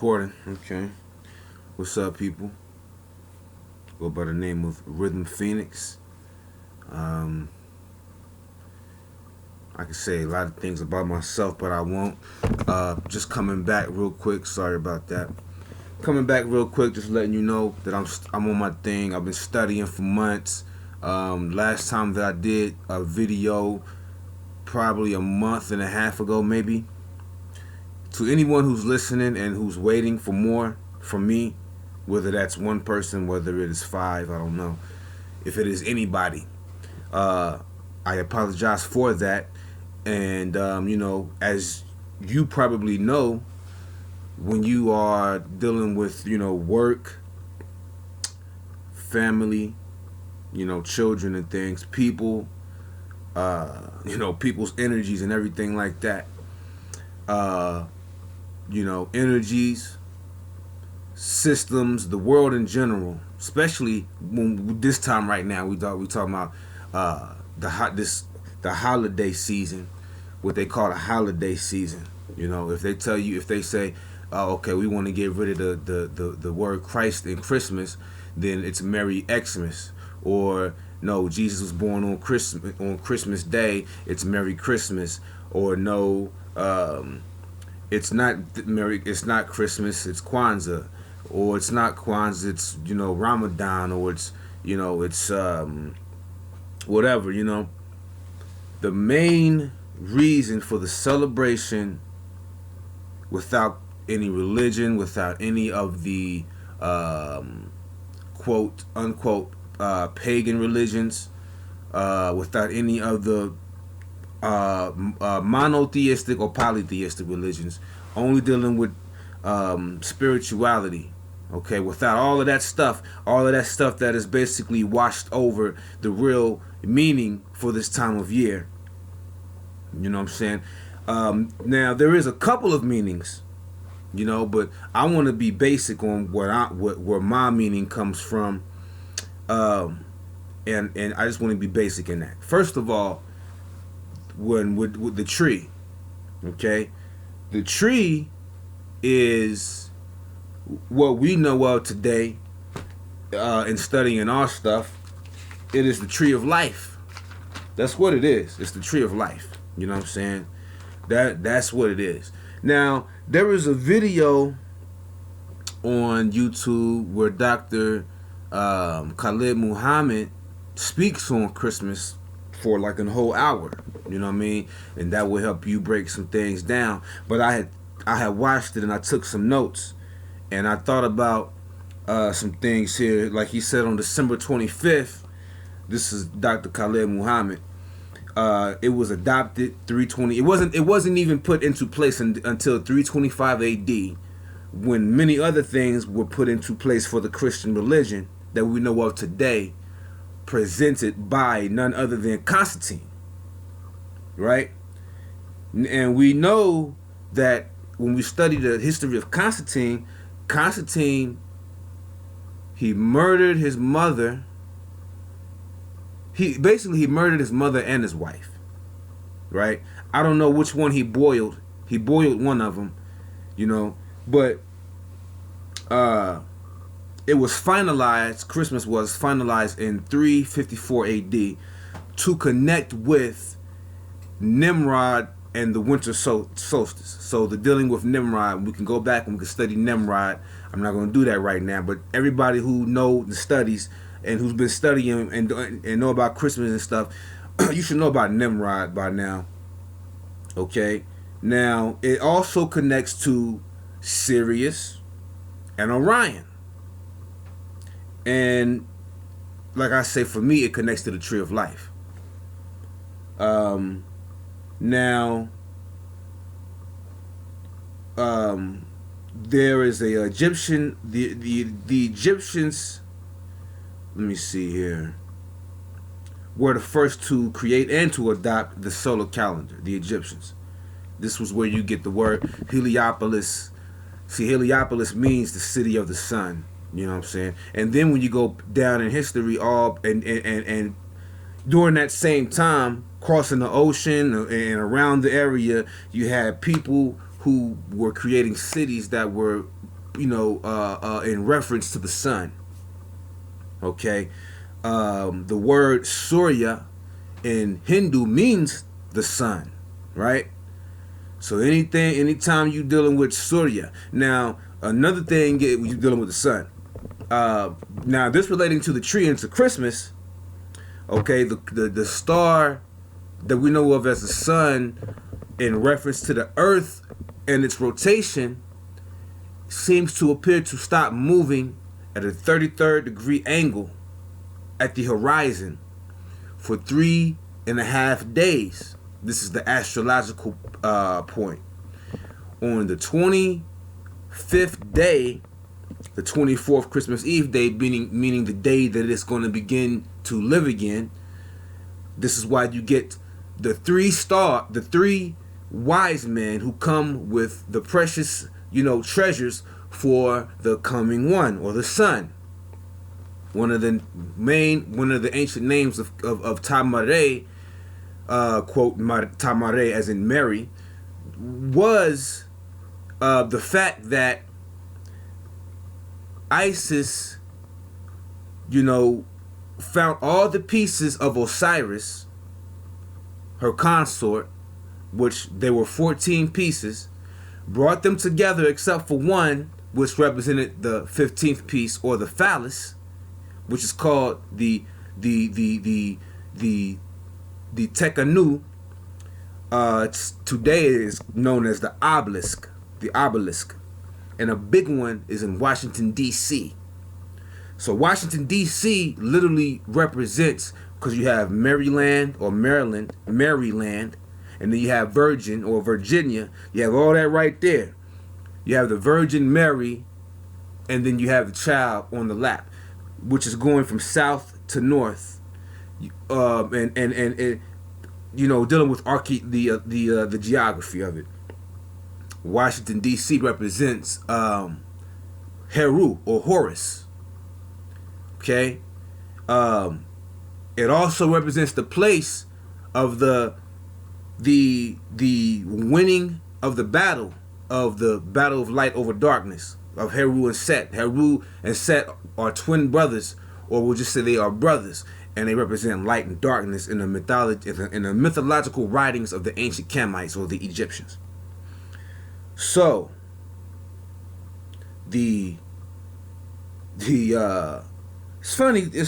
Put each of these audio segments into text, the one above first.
recording. Okay. What's up, people? Go by the name of Rhythm Phoenix. Um, I can say a lot of things about myself, but I won't. Just coming back real quick. Sorry about that. Coming back real quick, just letting you know that I'm on my thing. I've been studying for months. Last time that I did a video, probably a month and a half ago, maybe. To anyone who's listening and who's waiting for more from me, whether that's one person, whether it is five, I don't know. If it is anybody, I apologize for that. And, as you probably know, when you are dealing with, work, family, children and things, people, people's energies and everything like that. Energies, systems, the world in general, especially when this time right now, we talking about the holiday season, what they call a holiday season. If they say, oh, okay, we want to get rid of the word Christ in Christmas, then it's Merry Xmas. Or no, Jesus was born on Christmas Day, it's Merry Christmas. Or no, it's not Christmas, it's Kwanzaa. Or it's not Kwanzaa, it's Ramadan. Or it's whatever. The main reason for the celebration, without any religion, without any of the quote unquote pagan religions, without any of the monotheistic or polytheistic religions, only dealing with spirituality. Okay, without all of that stuff that is basically washed over the real meaning for this time of year. You know what I'm saying? Now there is a couple of meanings, but I want to be basic on where my meaning comes from, and I just want to be basic in that. First of all, with the tree, okay, the tree is what we know of today in studying our stuff. It is the tree of life. That's what it is. It's the tree of life. You know what I'm saying? That's what it is. Now, there is a video on YouTube where Dr. Khalid Muhammad speaks on Christmas for like a whole hour. You know what I mean? And that will help you break some things down. But I had watched it and I took some notes. And I thought about some things here. Like he said on December 25th, this is Dr. Khalid Muhammad. It was adopted 320. It wasn't even put into place until 325 AD, when many other things were put into place for the Christian religion that we know of today, presented by none other than Constantine. Right? And we know that when we study the history of Constantine, he murdered his mother. He murdered his mother and his wife, right? I don't know which one he boiled. He boiled one of them, but it was finalized. Christmas was finalized in 354 AD to connect with Nimrod and the winter solstice. So the dealing with Nimrod, we can go back and we can study Nimrod. I'm not going to do that right now, but everybody who know the studies and who's been studying and know about Christmas and stuff, you should know about Nimrod by now. Okay? Now, it also connects to Sirius and Orion. And like I say, for me, it connects to the tree of life. Now, there is a Egyptian, the Egyptians, let me see here, were the first to create and to adopt the solar calendar, the Egyptians. This was where you get the word Heliopolis. See, Heliopolis means the city of the sun. You know what I'm saying? And then when you go down in history, and during that same time, crossing the ocean and around the area, you had people who were creating cities that were in reference to the sun. Okay, the word Surya in Hindu means the sun, right? So anytime you dealing with Surya. Now, another thing when you dealing with the sun. Now, this relating to the tree and to Christmas. Okay, the star that we know of as the sun, in reference to the Earth and its rotation, seems to appear to stop moving at a 33rd degree angle at the horizon for 3.5 days. This is the astrological point. On the 25th day, the 24th Christmas Eve day, meaning the day that it's going to begin to live again. This is why you get the three wise men who come with the precious, treasures for the coming one, or the sun. One of the ancient names of Tamare, quote Tamare as in Mary, was the fact that Isis, found all the pieces of Osiris, her consort, which there were 14 pieces, brought them together except for one, which represented the 15th piece, or the phallus, which is called the Tekanu. Today it is known as the obelisk. And a big one is in Washington, D.C. So Washington, D.C. literally represents, because you have Maryland, and then you have Virgin or Virginia. You have all that right there. You have the Virgin Mary, and then you have the child on the lap, which is going from south to north, and dealing with the geography of it. Washington, D.C. represents Heru or Horus. Okay, it also represents the place of the winning of the battle of light over darkness of Heru and Set. Heru and Set are twin brothers, or we'll just say they are brothers, and they represent light and darkness in the mythological writings of the ancient Kemites or the Egyptians. So it's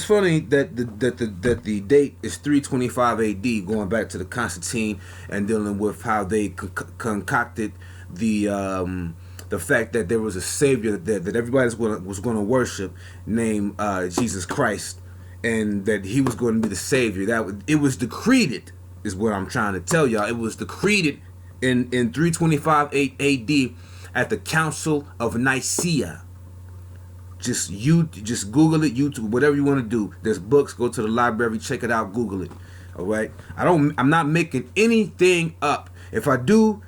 funny that the date is 325 AD, going back to the Constantine and dealing with how they concocted the fact that there was a savior that everybody was going to worship, named Jesus Christ, and that he was going to be the savior. It was decreed, is what I'm trying to tell y'all. It was decreed in 325 AD at the Council of Nicaea. Just Google it, YouTube, whatever you want to do. There's books. Go to the library, check it out, Google it. All right. I'm not making anything up. If I do,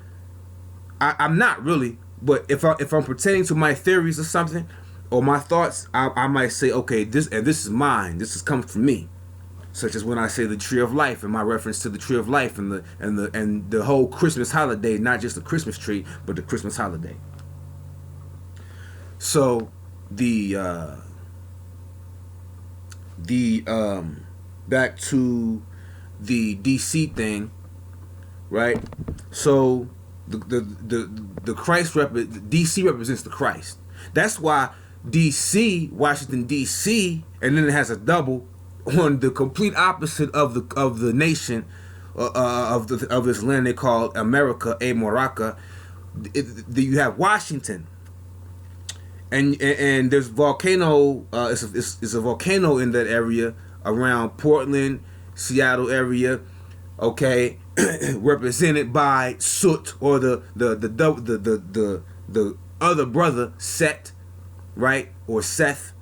I'm not really. But if I'm pertaining to my theories or something, or my thoughts, I might say, okay, this is mine. This has come from me. Such as when I say the tree of life, and my reference to the tree of life, and the whole Christmas holiday, not just the Christmas tree, but the Christmas holiday. So back to the DC thing, right? So the Christ DC represents the Christ. That's why DC, Washington DC, and then it has a double on the complete opposite of the nation of this land they call America, Morocco. You have Washington, and there's volcano. It's a volcano in that area around Portland, Seattle area. Okay, represented by Soot, or the other brother Set, right, or Seth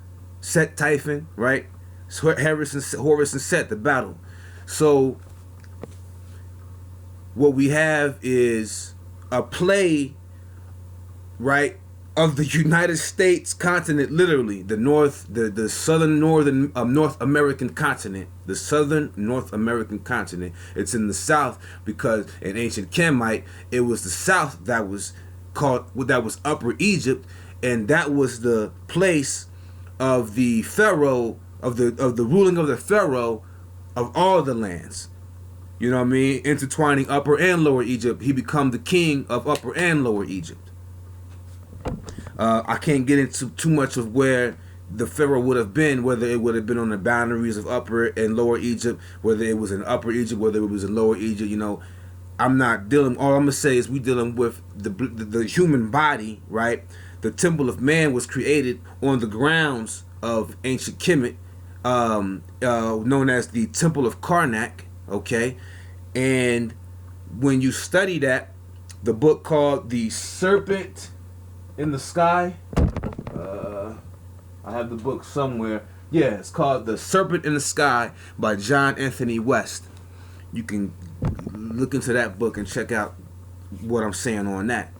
Typhon, right. Horus and Set, the battle. So what we have is a play, right, of the United States continent, literally the southern North American continent, the southern North American continent. It's in the south because in ancient Kemite it was the south that was Upper Egypt, and that was the place of the pharaoh, of the ruling of the pharaoh of all the lands. You know what I mean? Intertwining Upper and Lower Egypt, he become the king of Upper and Lower Egypt. I can't get into too much of where the pharaoh would have been, whether it would have been on the boundaries of Upper and Lower Egypt, whether it was in Upper Egypt, whether it was in Lower Egypt. You know, I'm not dealing. All I'm gonna say is we dealing with the human body, right? The Temple of Man was created on the grounds of ancient Kemet, known as the Temple of Karnak. Okay, and when you study that, the book called The Serpent in the Sky. I have the book somewhere. Yeah, it's called The Serpent in the Sky by John Anthony West. You can look into that book and check out what I'm saying on that.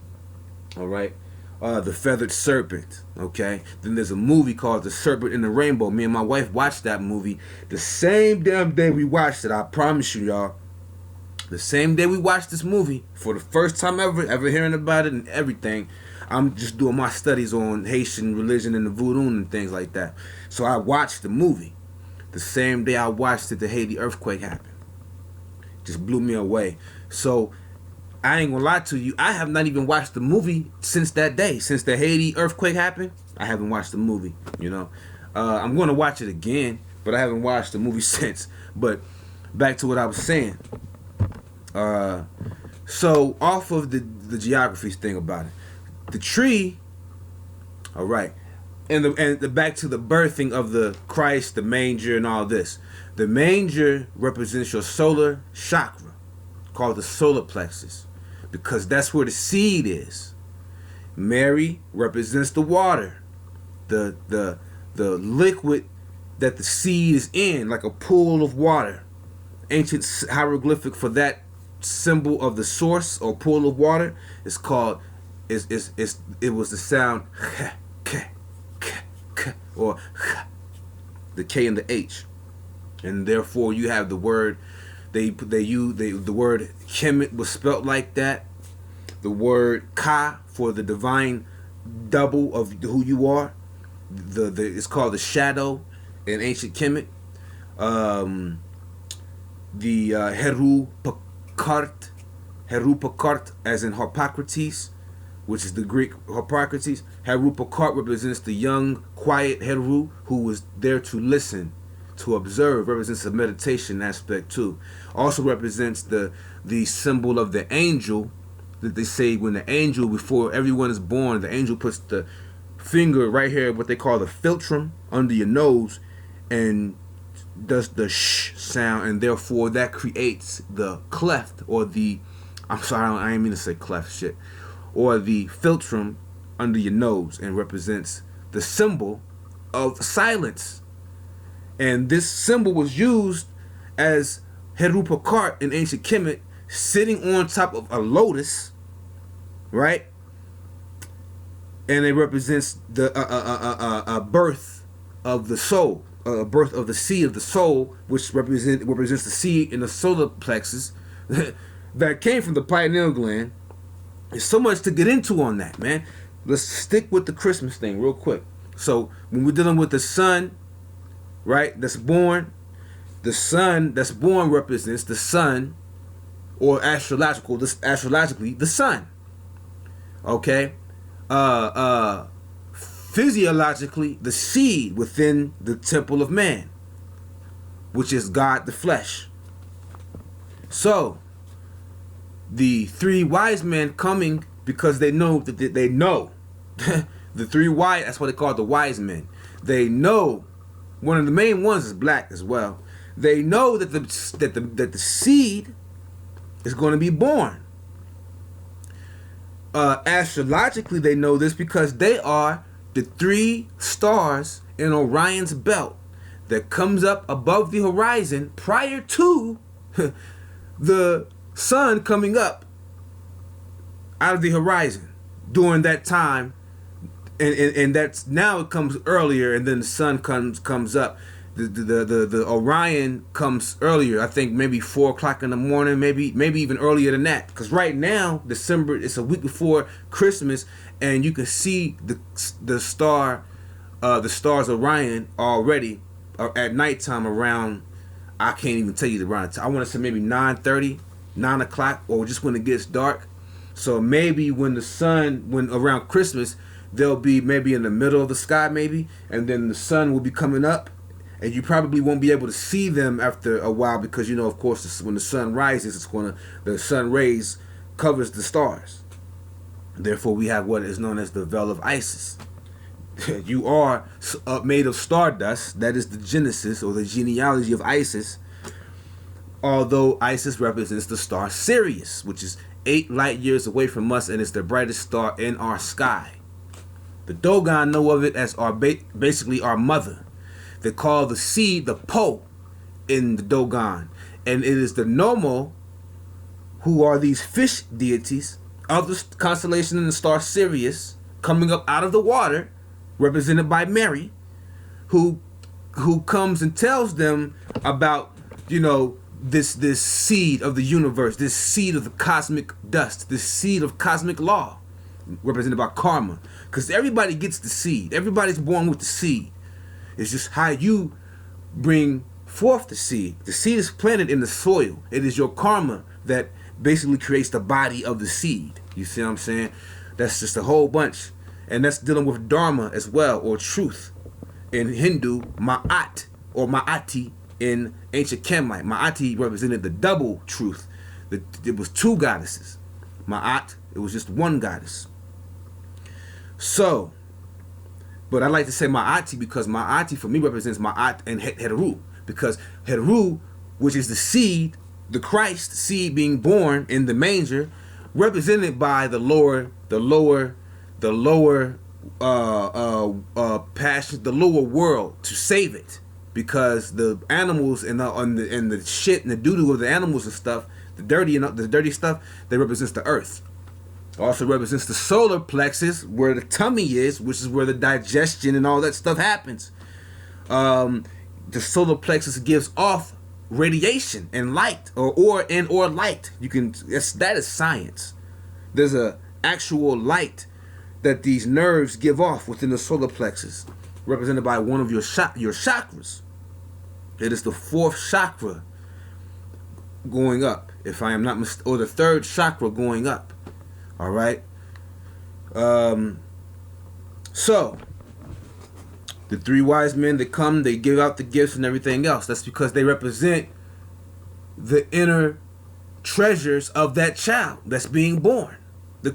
All right. The Feathered Serpent. Okay. Then there's a movie called The Serpent in the Rainbow. Me and my wife watched that movie the same damn day we watched it. I promise you, y'all. The same day we watched this movie, for the first time ever hearing about it and everything. I'm just doing my studies on Haitian religion and the voodoo and things like that. So I watched the movie. The same day I watched it, the Haiti earthquake happened. Just blew me away. So I ain't gonna lie to you, I have not even watched the movie since that day. Since the Haiti earthquake happened, I haven't watched the movie, you know. I'm gonna watch it again, but I haven't watched the movie since. But back to what I was saying. So off of the geography thing about it. The tree, all right, and the back to the birthing of the Christ, the manger, and all this. The manger represents your solar chakra, called the solar plexus, because that's where the seed is. Mary represents the water, the liquid that the seed is in, like a pool of water. Ancient hieroglyphic for that symbol of the source or pool of water is called. It was the sound or the K and the H, and therefore you have the word the word Kemet was spelt like that. The word Ka for the divine double of who you are. It's called the shadow in ancient Kemet. The Heru Pakart, as in Harpocrates, which is the Greek Harpocrates. Heru Pakart represents the young, quiet Heru who was there to listen, to observe. Represents a meditation aspect too. Also represents the symbol of the angel, that they say when the angel, before everyone is born, the angel puts the finger right here, what they call the philtrum, under your nose, and does the sh sound, and therefore that creates the cleft, or the, I'm sorry, I didn't mean to say cleft, shit, or the philtrum under your nose, and represents the symbol of silence. And this symbol was used as Heru Pakart in ancient Kemet, sitting on top of a lotus, right? And it represents the birth of the soul, birth of the seed of the soul, which represents the seed in the solar plexus that came from the pineal gland. There's so much to get into on that, man. Let's stick with the Christmas thing real quick. So when we're dealing with the sun, right, that's born, the sun that's born represents the sun, or astrologically the sun. Okay? Physiologically, the seed within the temple of man, which is God the flesh. So the three wise men coming because they know that they know the three wise, that's what they call the wise men. They know, one of the main ones is black as well. They know that the seed is going to be born. Astrologically, they know this because they are the three stars in Orion's belt that comes up above the horizon prior to the sun coming up out of the horizon during that time, and that's now it comes earlier, and then the sun comes up The Orion comes earlier. I think maybe 4 o'clock in the morning, maybe even earlier than that. Because right now, December, it's a week before Christmas, and you can see the stars Orion already at nighttime around. I can't even tell you the round. I want to say maybe 9:30, 9 o'clock, or just when it gets dark. So maybe when around Christmas, they'll be maybe in the middle of the sky, maybe, and then the sun will be coming up, and you probably won't be able to see them after a while because of course, when the sun rises, the sun rays covers the stars. Therefore, we have what is known as the veil of Isis. You are made of stardust. That is the genesis or the genealogy of Isis. Although Isis represents the star Sirius, which is 8 light years away from us, and it's the brightest star in our sky. The Dogon know of it as basically our mother. They call the seed the Po in the Dogon. And it is the Nomo, who are these fish deities of the constellation in the star Sirius, coming up out of the water, represented by Mary, who comes and tells them about, this seed of the universe, this seed of the cosmic dust, this seed of cosmic law, represented by karma. Because everybody gets the seed. Everybody's born with the seed. It's just how you bring forth the seed. The seed is planted in the soil. It is your karma that basically creates the body of the seed. You see what I'm saying? That's just a whole bunch. And that's dealing with dharma as well, or truth. In Hindu, Ma'at, or Ma'ati in ancient Kemet. Ma'ati represented the double truth. It was 2 goddesses. Ma'at, it was just 1 goddess. So, but I like to say Ma'ati because Ma'ati for me represents Ma'at and Heru. Because Heru, which is the seed, the Christ seed being born in the manger, represented by the lower passion, the lower world, to save it. Because the animals and the shit and the doo-doo of the animals and stuff, the dirty stuff, that represents the earth. Also represents the solar plexus, where the tummy is, which is where the digestion and all that stuff happens. The solar plexus gives off radiation and light, or light. That is science. There's a actual light that these nerves give off within the solar plexus, represented by one of your chakras. It is the 4th chakra going up, if I am not mistaken, or the 3rd chakra going up. All right. So the 3 wise men that come, they give out the gifts and everything else. That's because they represent the inner treasures of that child that's being born. The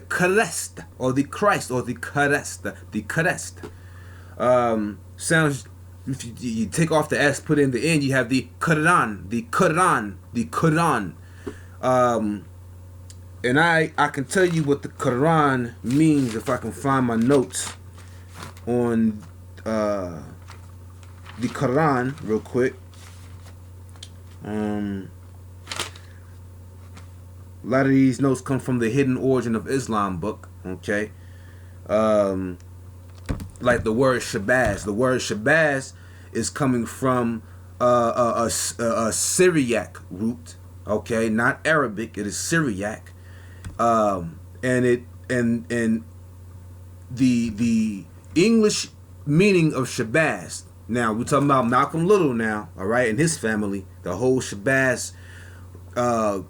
Karest, or the Christ, or the Karest. The Karest. Sounds, if you take off the S, put in the N, you have the Quran. The Quran. The Quran. And I can tell you what the Quran means if I can find my notes on the Quran real quick. A lot of these notes come from the Hidden Origin of Islam book, okay? Like the word Shabazz. The word Shabazz is coming from a Syriac root, okay? Not Arabic, it is Syriac. And the English meaning of Shabazz. Now we're talking about Malcolm Little now, all right, and his family, the whole Shabazz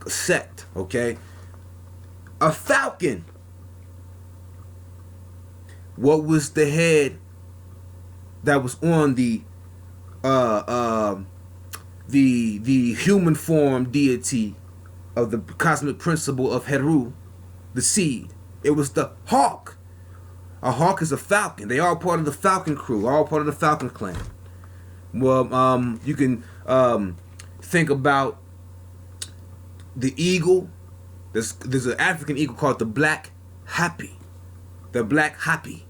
sect, okay? A falcon. What was the head that was on the human form deity of the cosmic principle of Heru, the seed? It was the hawk. A hawk is a falcon. They are part of the falcon crew, all part of the falcon clan. Well, you can think about the eagle. There's an African eagle called the black happy. The black happy.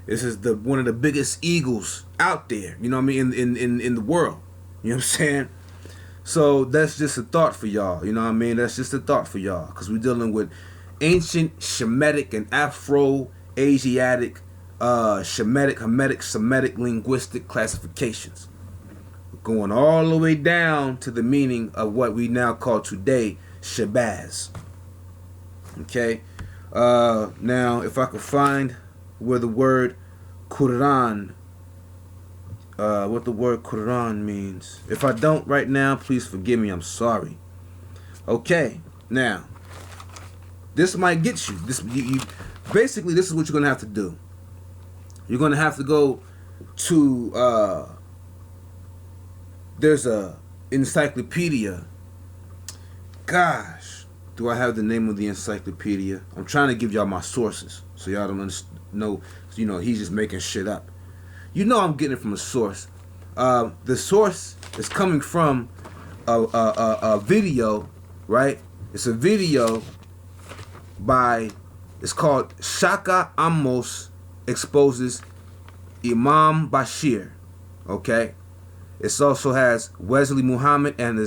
This is one of the biggest eagles out there. You know what I mean? In the world. You know what I'm saying? So that's just a thought for y'all. You know what I mean? That's just a thought for y'all, because we're dealing with ancient Shemitic and Afro-Asiatic, Shemitic, Hamitic, Semitic linguistic classifications. going all the way down to the meaning of what we now call today Shabazz. Okay? Now, if I could find where the word Quran, what the word Quran means. If I don't right now, please forgive me. I'm sorry. Okay, now, this might get you. Basically, this is what you're going to have to do. You're going to have to go to, there's a encyclopedia. Gosh, do I have the name of the encyclopedia? I'm trying to give y'all my sources so y'all don't know, he's just making shit up. I'm getting it from a source. The source is coming from a video, right? It's a video it's called Shaka Amos Exposes Imam Bashir, okay? It also has Wesley Muhammad and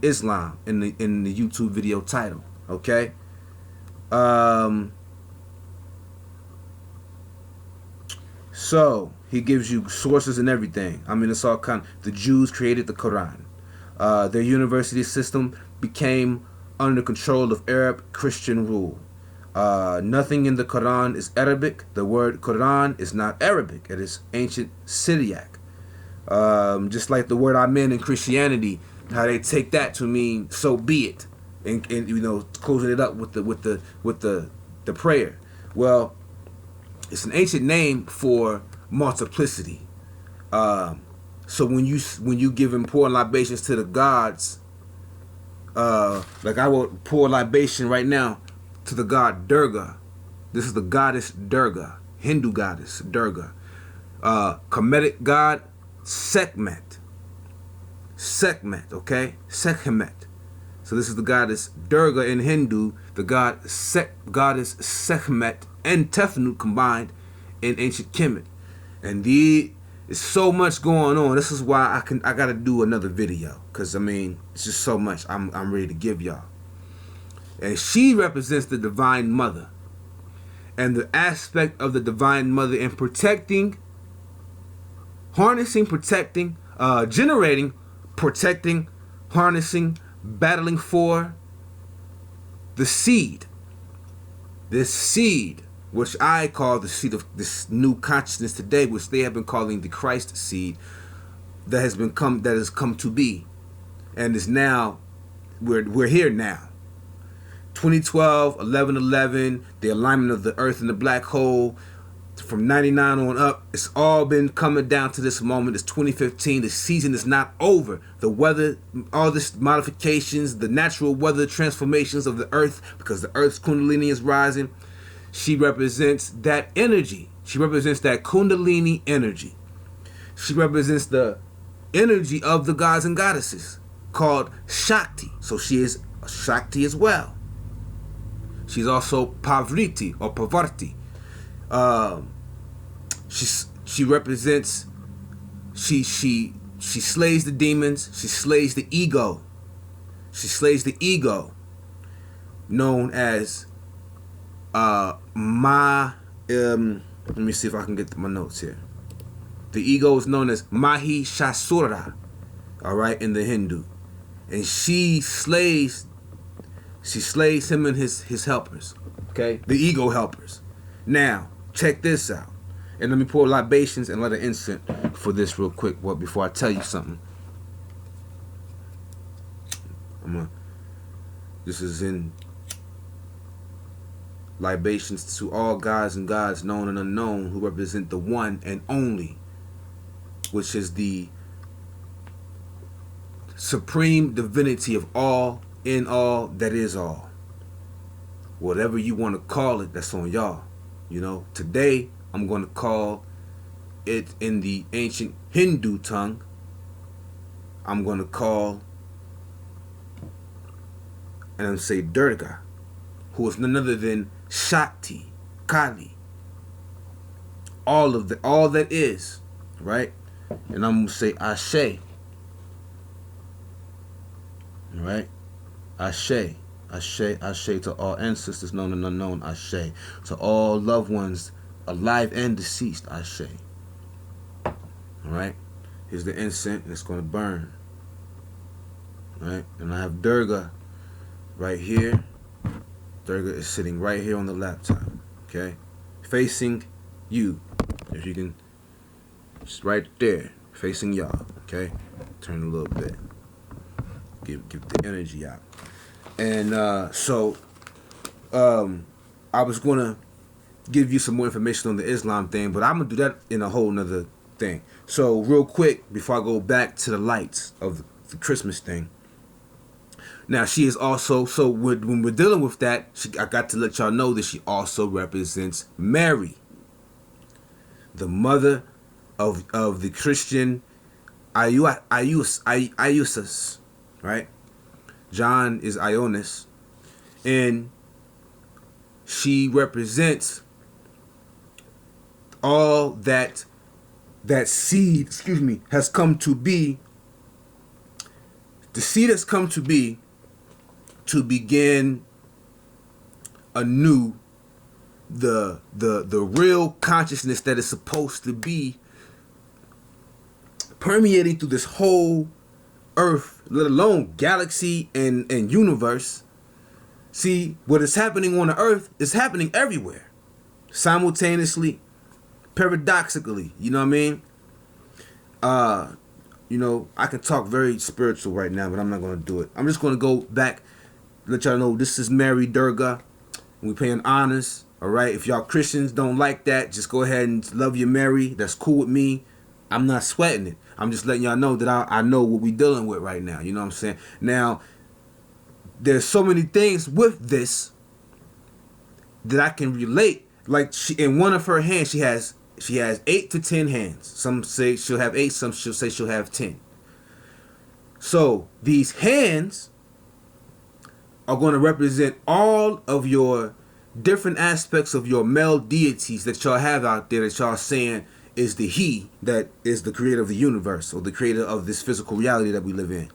Islam in the YouTube video title, okay? So he gives you sources and everything. I mean, it's all kind of, the Jews created the Quran. Their university system became under control of Arab Christian rule. Nothing in the Quran is Arabic. The word Quran is not Arabic. It is ancient Syriac. Just like the word Amen in Christianity, how they take that to mean so be it, and closing it up with the prayer. Well, it's an ancient name for multiplicity. So when you give and pour libations to the gods, like I will pour libation right now to the god Durga. This is the goddess Durga, Hindu goddess Durga. Kemetic god Sekhmet, okay? Sekhmet. So this is the goddess Durga in Hindu, the goddess Sekhmet and Tefnut combined in ancient Kemet. And there's so much going on. This is why I gotta do another video, because it's just so much I'm ready to give y'all. And she represents the Divine Mother, and the aspect of the Divine Mother in protecting, harnessing, protecting, generating, protecting, harnessing, battling for the seed. This seed, which I call the seed of this new consciousness today, which they have been calling the Christ seed, that has come to be, and is now, we're here now. 2012, 11/11, the alignment of the earth and the black hole, from 99 on up, it's all been coming down to this moment. It's 2015. The season is not over. The weather, all this modifications, the natural weather transformations of the earth, because the earth's kundalini is rising. She represents that energy. She represents that kundalini energy. She represents the energy of the gods and goddesses, called Shakti. So she is Shakti as well. She's also Pavriti or Pavarti. She represents, she slays the demons. She slays the ego. She slays the ego, known as let me see if I can get my notes here. The ego is known as Mahishasura, all right, in the Hindu, and she slays him and his helpers, okay, the ego helpers. Now check this out, and let me pour libations and let an incense for this real quick. Before I tell you something, this is in libations to all gods and gods known and unknown, who represent the one and only, which is the supreme divinity of all, in all, that is all. Whatever you want to call it, that's on y'all. Today I'm going to call it, in the ancient Hindu tongue, I'm going to call, and I'm say Durga, who is none other than Shakti, Kali, all that is, right? And I'm going to say Ashe, right? Ashe, Ashe, Ashe to all ancestors known and unknown, Ashe. To all loved ones, alive and deceased, Ashe. Alright? Here's the incense. It's going to burn. Right? And I have Durga right here. Durga is sitting right here on the laptop. Okay? Facing you. If you can, it's right there. Facing y'all. Okay? Turn a little bit. Give the energy out. And I was going to give you some more information on the Islam thing, but I'm going to do that in a whole nother thing. So real quick, before I go back to the lights of the Christmas thing. Now, she is also, so when we're dealing with that, I got to let y'all know that she also represents Mary, the mother of the Christian Iusus, right? John is Ionis, and she represents all that seed, has come to be. The seed has come to be to begin anew the real consciousness that is supposed to be permeating through this whole earth, let alone galaxy and universe. See, what is happening on the earth is happening everywhere, simultaneously, paradoxically. You know what I mean? I can talk very spiritual right now, but I'm not going to do it. I'm just going to go back, let y'all know this is Mary Durga. We paying honors, all right? If y'all Christians don't like that, just go ahead and love your Mary. That's cool with me. I'm not sweating it. I'm just letting y'all know that I know what we dealing with right now. You know what I'm saying? Now, there's so many things with this that I can relate. Like, in one of her hands, she has 8 to 10 hands. Some say she'll have 8, some she'll say she'll have 10. So these hands are going to represent all of your different aspects of your male deities that y'all have out there, that y'all saying is the he that is the creator of the universe, or the creator of this physical reality that we live in.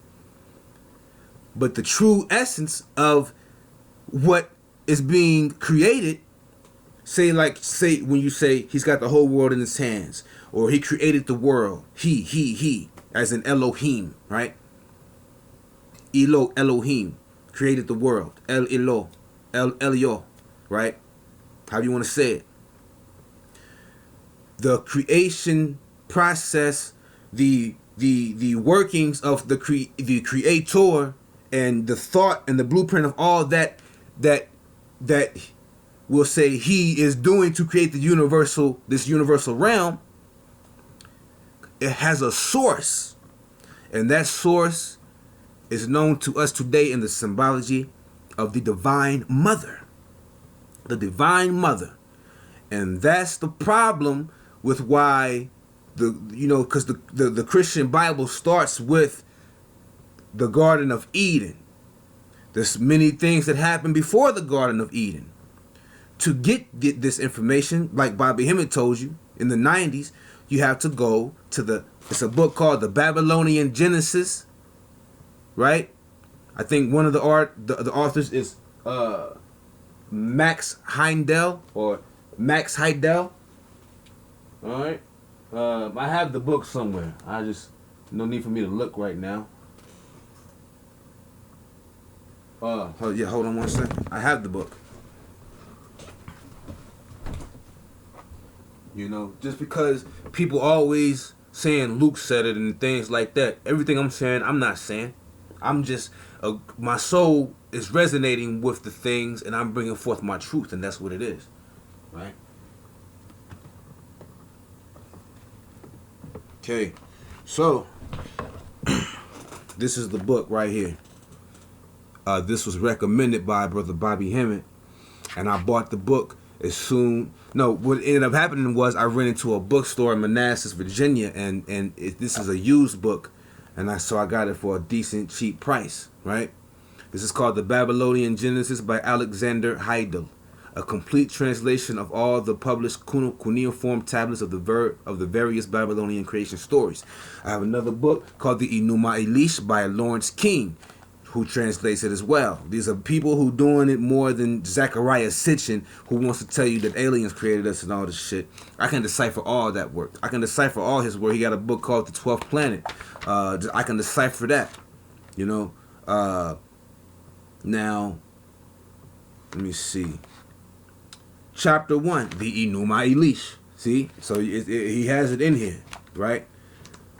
But the true essence of what is being created, say when you say he's got the whole world in his hands, or he created the world, he, as in Elohim, right? Elohim created the world. Elio, right? How do you want to say it? The creation process, the workings of the creator, and the thought and the blueprint of all that we'll say he is doing to create this universal realm. It has a source, and that source is known to us today in the symbology of the Divine Mother. The Divine Mother. And that's the problem with why because the Christian Bible starts with the Garden of Eden. There's many things that happened before the Garden of Eden. To get this information, like Bobby Hemmett told you in the 90s, you have to go to it's a book called The Babylonian Genesis, right? I think one of the authors is Max Heindel. All right. I have the book somewhere. No need for me to look right now. Hold on one second. I have the book. Just because people always saying Luke said it and things like that, everything I'm saying, I'm not saying. I'm just, my soul is resonating with the things, and I'm bringing forth my truth, and that's what it is, right? Okay, so this is the book right here. This was recommended by Brother Bobby Hemmett, and I bought the book as soon. No, what ended up happening was I ran into a bookstore in Manassas, Virginia, and this is a used book, and I got it for a decent, cheap price, right? This is called The Babylonian Genesis by Alexander Heidel, a complete translation of all the published cuneiform tablets of the various Babylonian creation stories. I have another book called The Enuma Elish by Lawrence King, who translates it as well. These are people who doing it more than Zachariah Sitchin, who wants to tell you that aliens created us and all this shit. I can decipher all that work. I can decipher all his work. He got a book called The 12th Planet. I can decipher that. You know. Now, let me see. Chapter 1, the Enuma Elish. See? So he has it in here, right?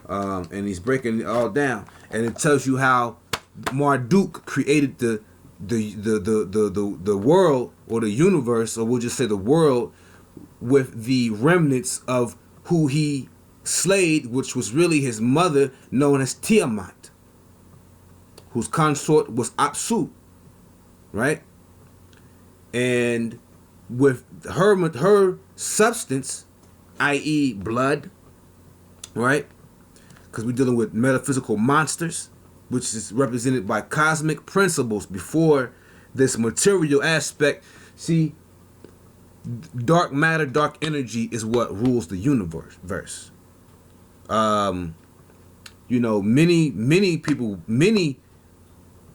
And he's breaking it all down. And it tells you how Marduk created the world, or the universe, or we'll just say the world, with the remnants of who he slayed, which was really his mother, known as Tiamat, whose consort was Apsu, right? And with her substance, i.e. blood, right? Because we're dealing with metaphysical monsters, which is represented by cosmic principles before this material aspect. See, dark matter, dark energy is what rules the universe. You know, many people, you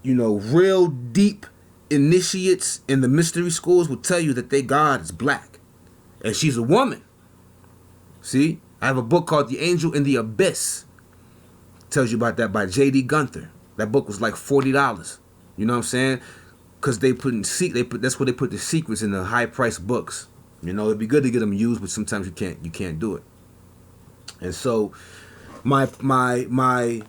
know, real deep initiates in the mystery schools will tell you that their God is black, and she's a woman. See, I have a book called The Angel in the Abyss. Tells you about that, by J.D. Gunther. That book was like $40. You know what I'm saying? Because that's where they put the secrets in the high price books. You know, it'd be good to get them used, but sometimes you can't do it. And so my theory,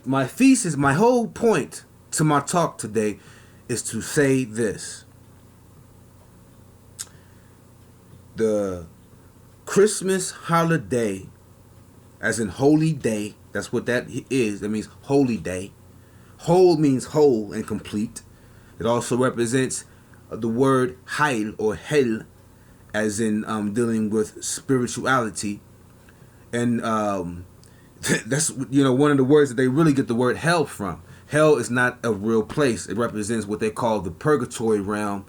my thesis, my whole point to my talk today is to say this. The Christmas holiday, as in holy day, that's what that is. That means holy day. Whole means whole and complete. It also represents the word Hail or Hel, as in dealing with spirituality. And that's, you know, one of the words that they really get the word hell from. Hell is not a real place. It represents what they call the purgatory realm,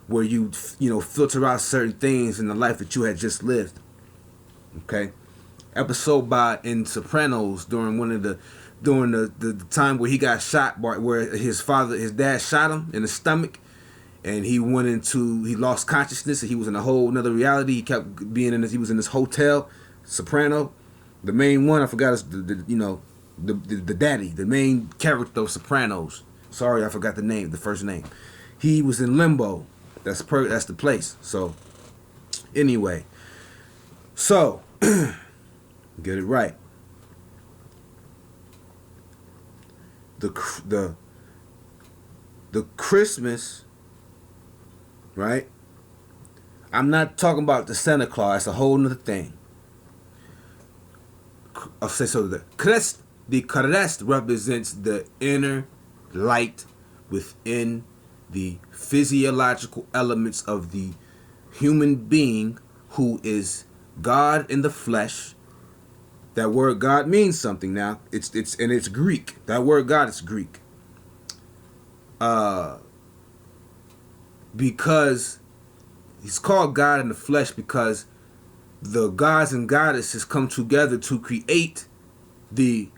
where you filter out certain things in the life that you had just lived. Okay. Episode in Sopranos during the time where he got shot, where his dad shot him in the stomach, and he lost consciousness, and he was in a whole another reality. He kept being he was in this hotel, Soprano. The main one, I forgot the daddy, the main character of Sopranos. Sorry, I forgot the first name. He was in limbo. That's the place. So anyway, so get it right. The Christmas, right? I'm not talking about the Santa Claus. That's a whole nother thing. I'll say so. The Karest represents the inner light within the physiological elements of the human being, who is God in the flesh. That word God means something now. It's Greek. That word God is Greek. Because he's called God in the flesh, because the gods and goddesses come together to create the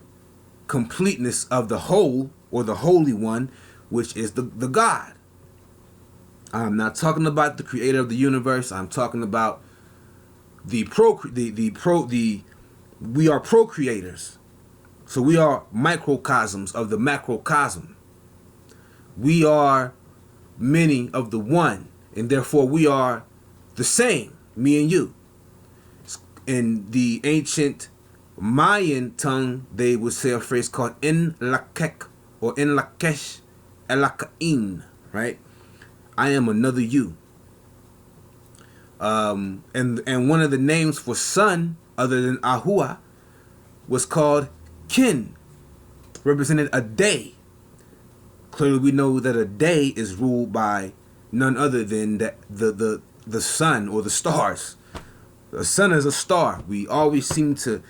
completeness of the whole, or the Holy One, which is the God. I'm not talking about the creator of the universe. I'm talking about we are procreators. So we are microcosms of the macrocosm. We are many of the one, and therefore we are the same, me and you. In the ancient Mayan tongue, they would say a phrase called in lakek, or in lakesh elakain, right? I am another you. And one of the names for sun, other than Ahua, was called Kin, represented a day. Clearly we know that a day is ruled by none other than the sun, or the stars. The sun is a star. We always seem to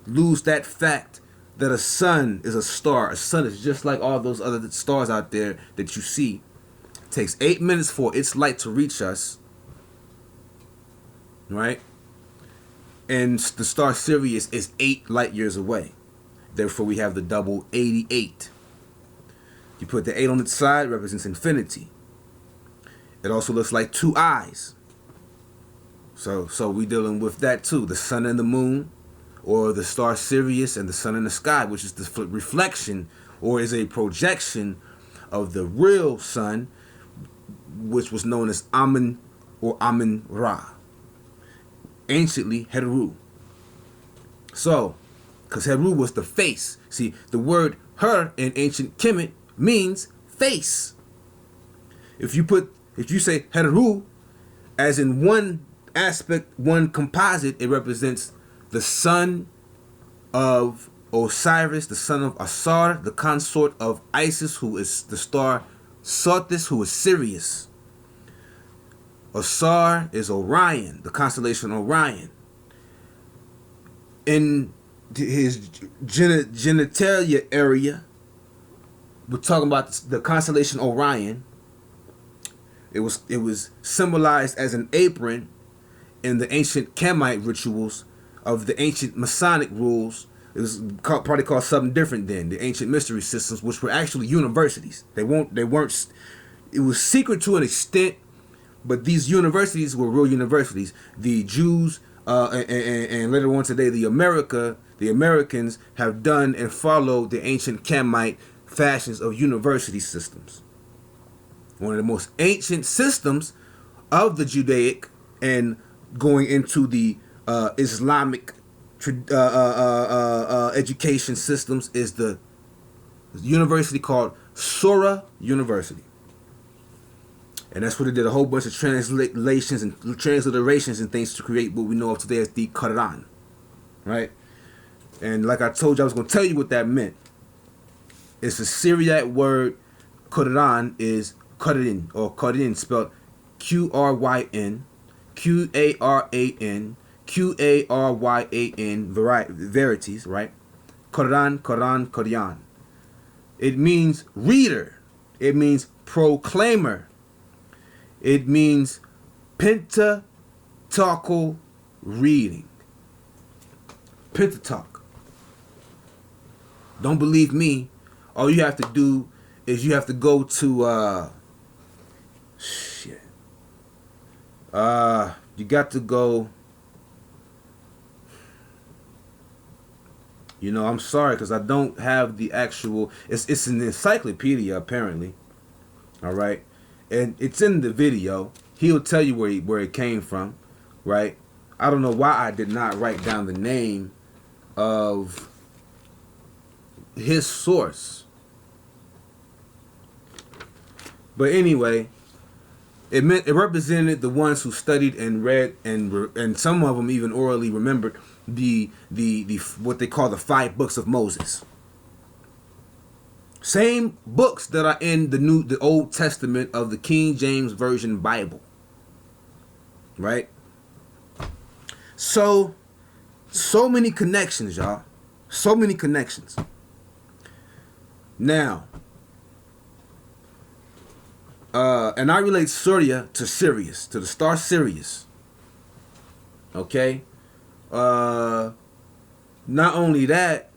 lose that fact that a sun is a star. A sun is just like all those other stars out there that you see. It takes 8 minutes for its light to reach us, right? And the star Sirius is 8 light years away. Therefore, we have the double 88. You put the 8 on its side, represents infinity. It also looks like two eyes. So we dealing with that too. The sun and the moon, or the star Sirius and the sun in the sky, which is the reflection or is a projection of the real sun, which was known as Amun or Amun Ra. Anciently, Heru. So, because Heru was the face. See, the word her in ancient Kemet means face. If you say Heru, as in one aspect, one composite, it represents the son of Osiris, the son of Asar, the consort of Isis, who is the star Sothis, who is Sirius. Asar is Orion, the constellation Orion. In his genitalia area, we're talking about the constellation Orion. It was symbolized as an apron in the ancient Kamite rituals of the ancient Masonic rules. It was probably called something different then. The ancient mystery systems, which were actually universities. They weren't. It was secret to an extent, but these universities were real universities. The Jews and later on today, the Americans have done and followed the ancient Kamite fashions of university systems. One of the most ancient systems of the Judaic and going into the Islamic education systems is the university called Sura University. And that's where they did a whole bunch of translations and transliterations and things to create what we know of today as the Quran. Right? And like I told you, I was going to tell you what that meant. It's a Syriac word. Quran is Quran, or Quran, spelled Qryn, Qaran, Qaryan, varieties, right? Quran. It means reader. It means proclaimer. It means Pentateuchal reading. Pentateuch. Don't believe me? All you have to do is you have to go to you got to go. I'm sorry because I don't have the actual. It's an encyclopedia apparently. All right, and it's in the video. He'll tell you where it came from, right? I don't know why I did not write down the name of his source, but anyway. It represented the ones who studied and read and some of them even orally remembered the what they call the 5 books of Moses. Same books that are in the Old Testament of the King James Version Bible. Right? So many connections, y'all. So many connections. Now, and I relate Surya to Sirius, to the star Sirius. Okay? Not only that,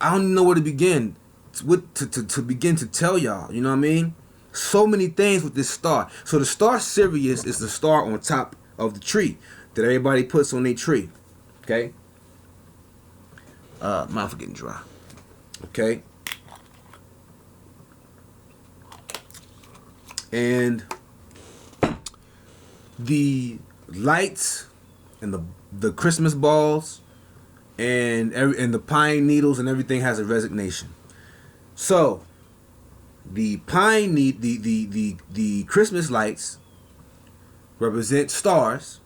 I don't know where to begin to begin to tell y'all, you know what I mean? So many things with this star. So the star Sirius is the star on top of the tree that everybody puts on their tree. Okay? Mouth getting dry. Okay? And the lights and the Christmas balls and the pine needles and everything has a resignation. So the Christmas lights represent stars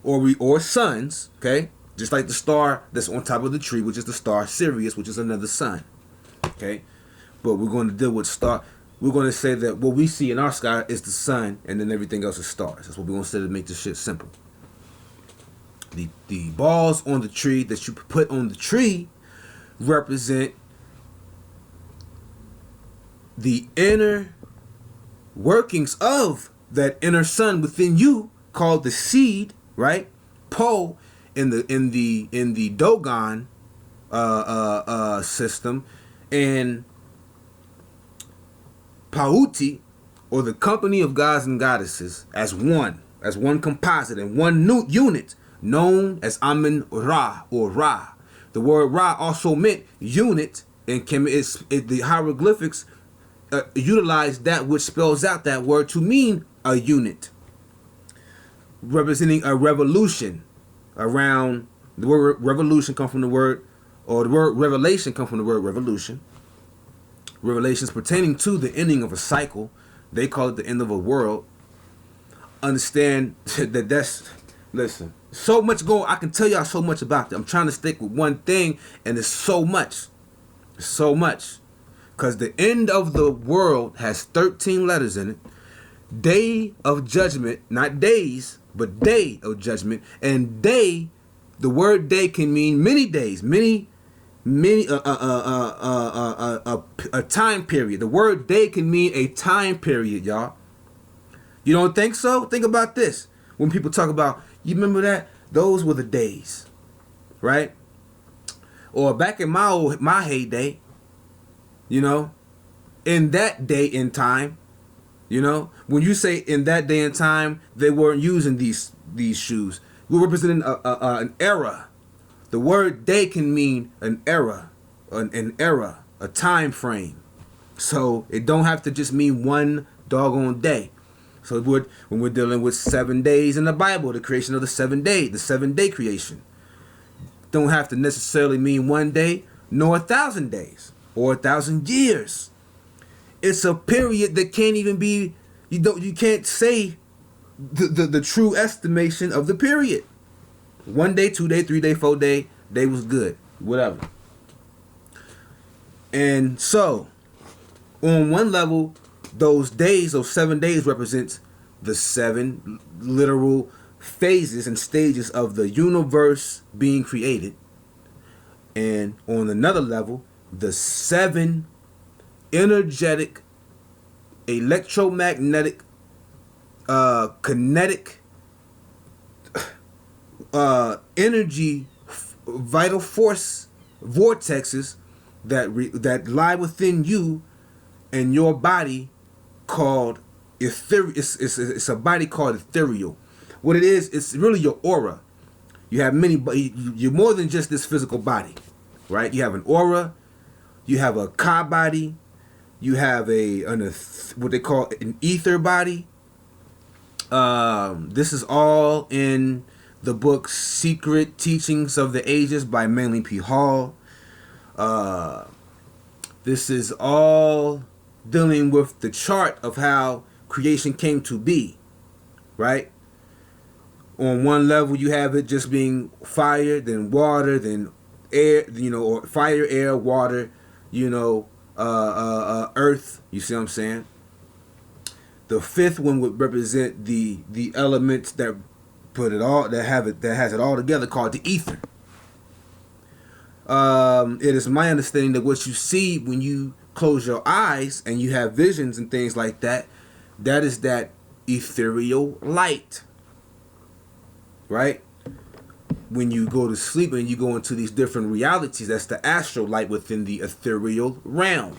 or suns, okay? Just like the star that's on top of the tree, which is the star Sirius, which is another sun. Okay? But we're going to deal with star. We're going to say that what we see in our sky is the sun, and then everything else is stars. That's what we're going to say to make this shit simple. The balls on the tree that you put on the tree represent the inner workings of that inner sun within you, called the seed, right? Po in the Dogon system, and Pauti, or the company of gods and goddesses, as one composite and one new unit, known as Amen Ra, or Ra. The word Ra also meant unit, and the hieroglyphics utilize that which spells out that word to mean a unit, representing a revolution. Around the word revolution come from the word, or the word revelation come from the word revolution. Revelations pertaining to the ending of a cycle. They call it the end of a world. Understand listen, so much going. I can tell y'all so much about that. I'm trying to stick with one thing, and it's so much. Because the end of the world has 13 letters in it. Day of judgment, not days, but day of judgment. And day, the word day can mean many days, many a time period. The word day can mean a time period, y'all. You don't think so? Think about this. When people talk about, you remember that? Those were the days, right? Or back in my heyday, in that day in time, when you say in that day and time, they weren't using these shoes. We're representing an era. The word day can mean an era, a time frame. So it don't have to just mean one doggone day. So when we're dealing with 7 days in the Bible, the creation of the 7-day creation, don't have to necessarily mean one day, nor 1,000 days or 1,000 years. It's a period that can't even be. You can't say the true estimation of the period. 1 day, 2 day, 3 day, 4 day. Day was good. Whatever. And so, on one level, those 7 days represents the 7 literal phases and stages of the universe being created. And on another level, the 7 energetic, electromagnetic, kinetic, energy, vital force vortexes that lie within you and your body, called ethereal. It's a body called ethereal. What it is, it's really your aura. You have you're more than just this physical body, right? You have an aura, you have a ka body, you have what they call an ether body. This is all in the book Secret Teachings of the Ages by Manly P. Hall. This is all dealing with the chart of how creation came to be, right? On one level, you have it just being fire, then water, then air, or fire, air, water, earth. You see what I'm saying? The 5th one would represent the elements that has it all together, called the ether. It is my understanding that what you see when you close your eyes and you have visions and things like that, that is that ethereal light, right? When you go to sleep and you go into these different realities, that's the astral light within the ethereal realm.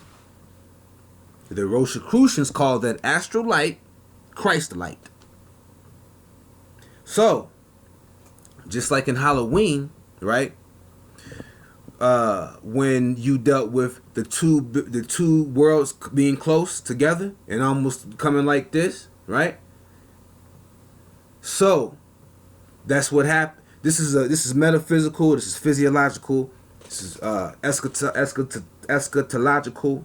The Rosicrucians call that astral light Christ light. So, just like in Halloween, right? When you dealt with the two worlds being close together and almost coming like this, right? So that's what happened. This is metaphysical. This is physiological. This is eschatological.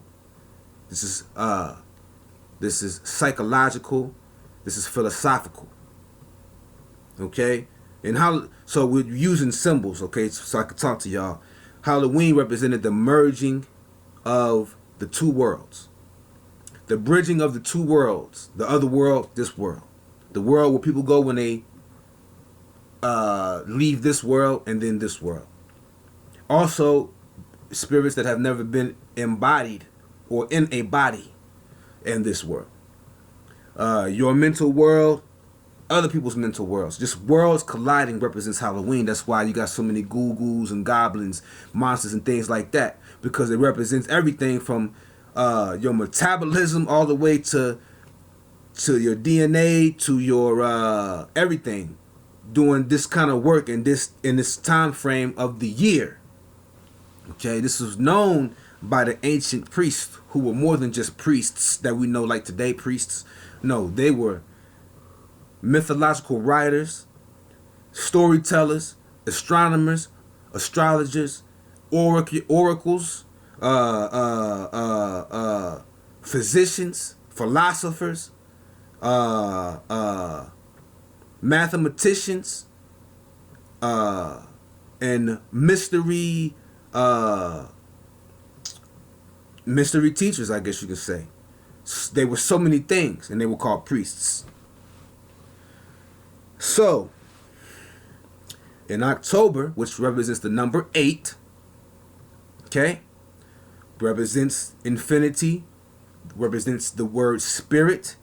This is psychological. This is philosophical. Okay, and so we're using symbols. Okay, so I could talk to y'all. Halloween represented the merging of the two worlds, the bridging of the two worlds, the other world, this world, the world where people go when they leave this world, and then this world. Also, spirits that have never been embodied or in a body in this world. Your mental world other people's mental worlds. Just worlds colliding represents Halloween. That's why you got so many goo-goos and goblins, monsters and things like that, because it represents everything from your metabolism all the way to your DNA, to your everything, doing this kind of work in this time frame of the year. Okay, this was known by the ancient priests, who were more than just priests that we know like today priests. No, they were mythological writers, storytellers, astronomers, astrologers, oracles, physicians, philosophers, mathematicians, and mystery teachers, I guess you could say. They were so many things, and they were called priests. So, in October, which represents the number 8, okay, represents infinity, represents the word spirit,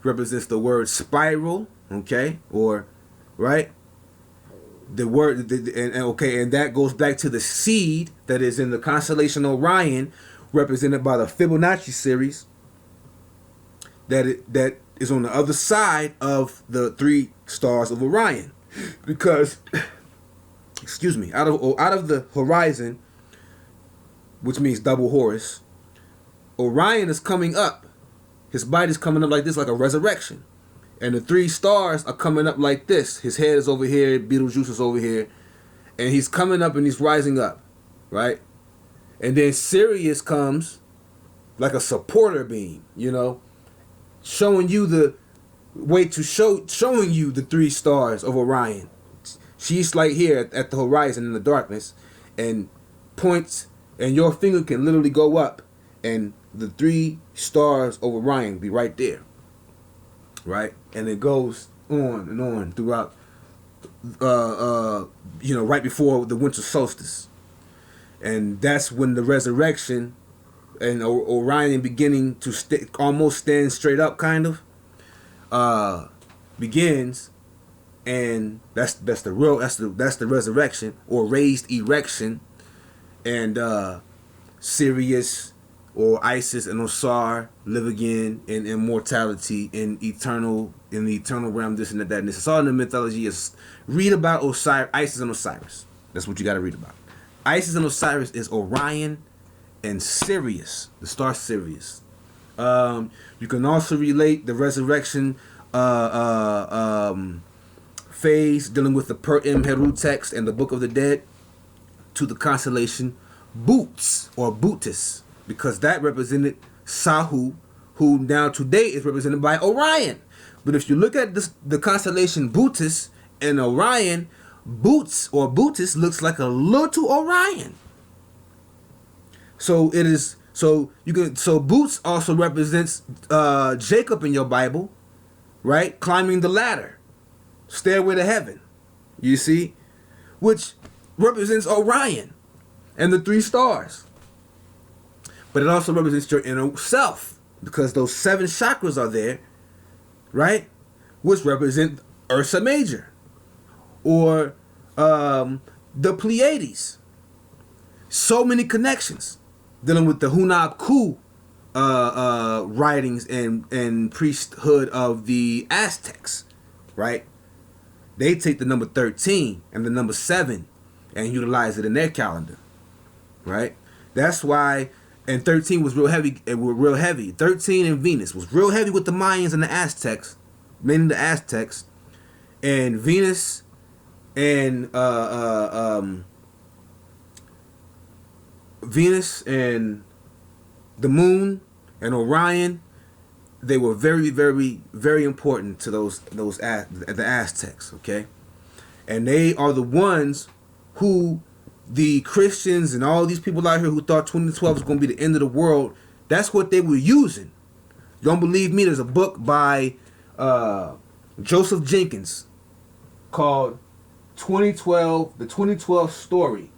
represents the word spiral, okay, or, right, the word, and that goes back to the seed that is in the constellation Orion, represented by the Fibonacci series, that is on the other side of the 3 stars of Orion, because excuse me, out of the horizon, which means double Horus, Orion is coming up. His body's coming up like this, like a resurrection, and the 3 stars are coming up like this. His head is over here, Beetlejuice is over here, and he's coming up and he's rising up, right? And then Sirius comes like a supporter beam, showing you the way to showing you the 3 stars of Orion. She's like here at the horizon in the darkness, and points, and your finger can literally go up, and the 3 stars of Orion be right there, right? And it goes on and on throughout, right before the winter solstice, and that's when the resurrection and Orion beginning to almost stand straight up, kind of, begins, and that's the resurrection, or raised erection, and Sirius or Isis and Osar live again in immortality, in the eternal realm, this and that and this. It's all in the mythology. Read about Isis and Osiris. That's what you got to read about. Isis and Osiris is Orion and Sirius, the star Sirius. You can also relate the resurrection phase dealing with the Per Imheru text and the Book of the Dead to the constellation Boots or Bootis, because that represented Sahu, who now today is represented by Orion. But if you look at the constellation Bootis and Orion, Boots or Bootis looks like a little Orion. So it is. So Boots also represents Jacob in your Bible, right? Climbing the ladder, stairway to heaven. You see, which represents Orion and the 3 stars. But it also represents your inner self, because those 7 chakras are there, right? Which represent Ursa Major, or the Pleiades. So many connections dealing with the Hunab Ku writings and priesthood of the Aztecs, right? They take the number 13 and the number 7 and utilize it in their calendar, right? That's why, and 13 was real heavy. 13 and Venus was real heavy with the Mayans and the Aztecs, mainly the Aztecs, and Venus and Venus and the Moon and Orion. They were very, very, very important to the Aztecs, okay? And they are the ones who the Christians and all these people out here who thought 2012 was going to be the end of the world, that's what they were using. You don't believe me? There's a book by Joseph Jenkins called 2012, The 2012 Story.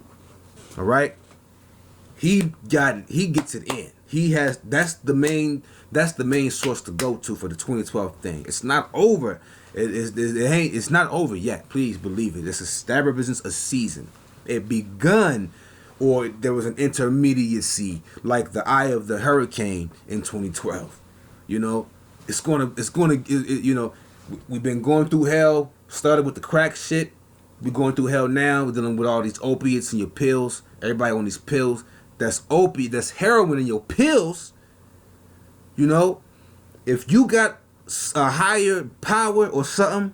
All right? He got it. He gets it in. He has, that's the main, That's the main source to go to for the 2012 thing. It's not over. It's not over yet. Please believe it. That represents a season. It begun, or there was an intermediacy, like the eye of the hurricane in 2012. You know, we've been going through hell. Started with the crack shit. We're going through hell now. We're dealing with all these opiates in your pills. Everybody on these pills. That's that's heroin in your pills. You know, if you got a higher power or something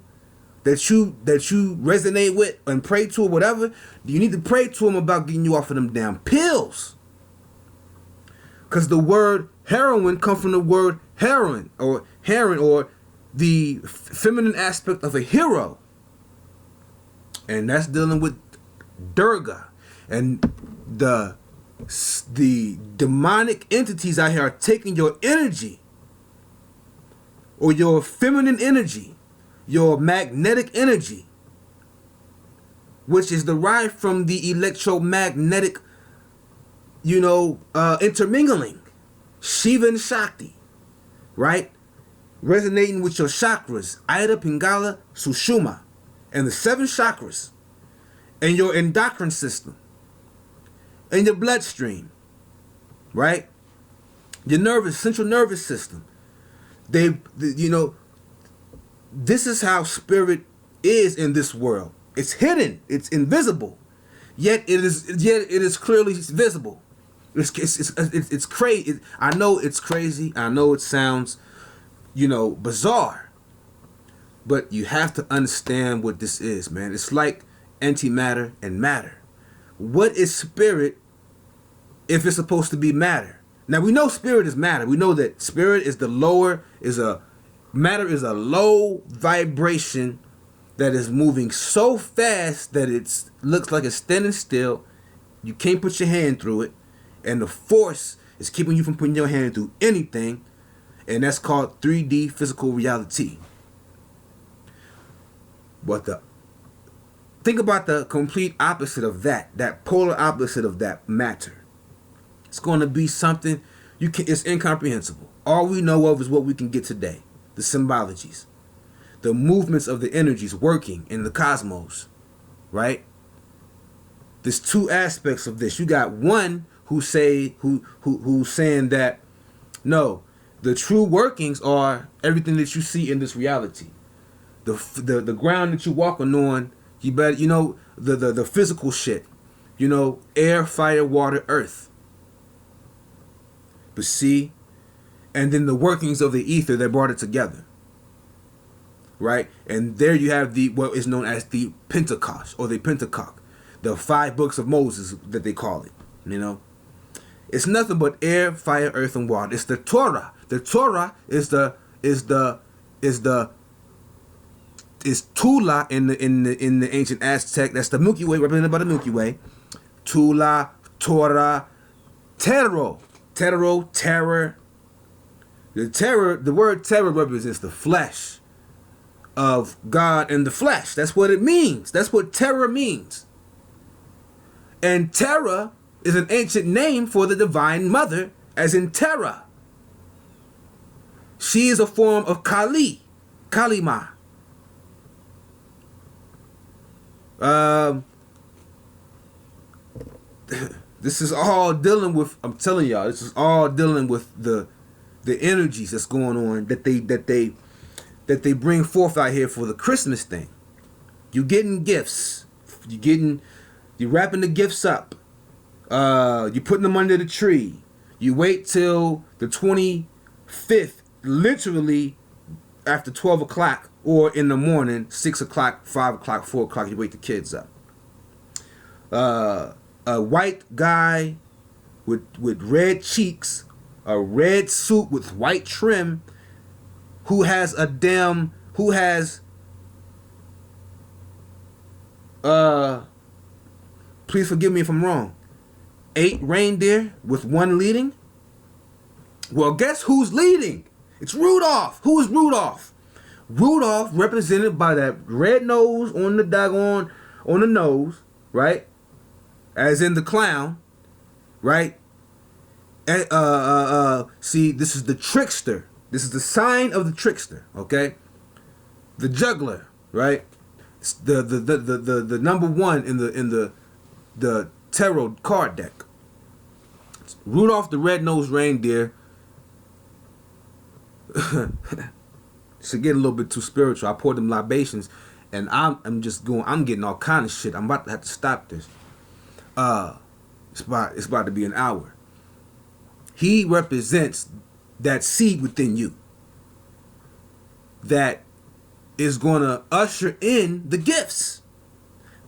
that you resonate with and pray to or whatever, you need to pray to him about getting you off of them damn pills. Because the word heroin comes from the word heroin or the feminine aspect of a hero. And that's dealing with Durga. And the demonic entities out here are taking your energy, or your feminine energy, your magnetic energy, which is derived from the electromagnetic, intermingling, Shiva and Shakti, right? Resonating with your chakras, Ida, Pingala, Sushumna, and the 7 chakras, and your endocrine system, and your bloodstream, right? Your central nervous system. This is how spirit is in this world. It's hidden. It's invisible. Yet it is clearly visible. It's crazy. I know it's crazy. I know it sounds, bizarre. But you have to understand what this is, man. It's like antimatter and matter. What is spirit if it's supposed to be matter? Now we know spirit is matter. We know that spirit is matter is a low vibration that is moving so fast that it looks like it's standing still. You can't put your hand through it, and the force is keeping you from putting your hand through anything, and that's called 3D physical reality. But think about the complete opposite of that polar opposite of that matter. It's going to be something it's incomprehensible. All we know of is what we can get today. The symbologies. The movements of the energies working in the cosmos. Right? There's 2 aspects of this. You got one who's saying that no, the true workings are everything that you see in this reality. The ground that you're walking on, you better the physical shit. Air, fire, water, earth. But see, and then the workings of the ether that brought it together. Right? And there you have what is known as the Pentecost or the Pentecost. The 5 books of Moses that they call it. It's nothing but air, fire, earth, and water. It's the Torah. The Torah is Tula in the ancient Aztec. That's the Milky Way, represented by the Milky Way. Tula, Torah, Terror. Terror. The word terror represents the flesh of God and the flesh. That's what it means. That's what terror means. And Terra is an ancient name for the Divine Mother, as in Terra. She is a form of Kali, Kalima. This is all dealing with, I'm telling y'all, this is all dealing with the energies that's going on that they bring forth out here for the Christmas thing. You getting gifts. You wrapping the gifts up. You putting them under the tree. You wait till the 25th, literally after 12 o'clock, or in the morning, 6 o'clock, 5 o'clock, 4 o'clock, you wake the kids up. A white guy with red cheeks, a red suit with white trim, who has please forgive me if I'm wrong, 8 reindeer with 1 leading. Well, guess who's leading? It's Rudolph. Who is Rudolph? Rudolph, represented by that red nose on the nose, right? As in the clown, right? See, this is the trickster. This is the sign of the trickster. Okay, the juggler, right? It's the number one in the tarot card deck. It's Rudolph the Red-Nosed Reindeer. It's getting a little bit too spiritual. I poured them libations, and I'm getting all kind of shit. I'm about to have to stop this. It's about to be an hour. He represents that seed within you that is going to usher in the gifts.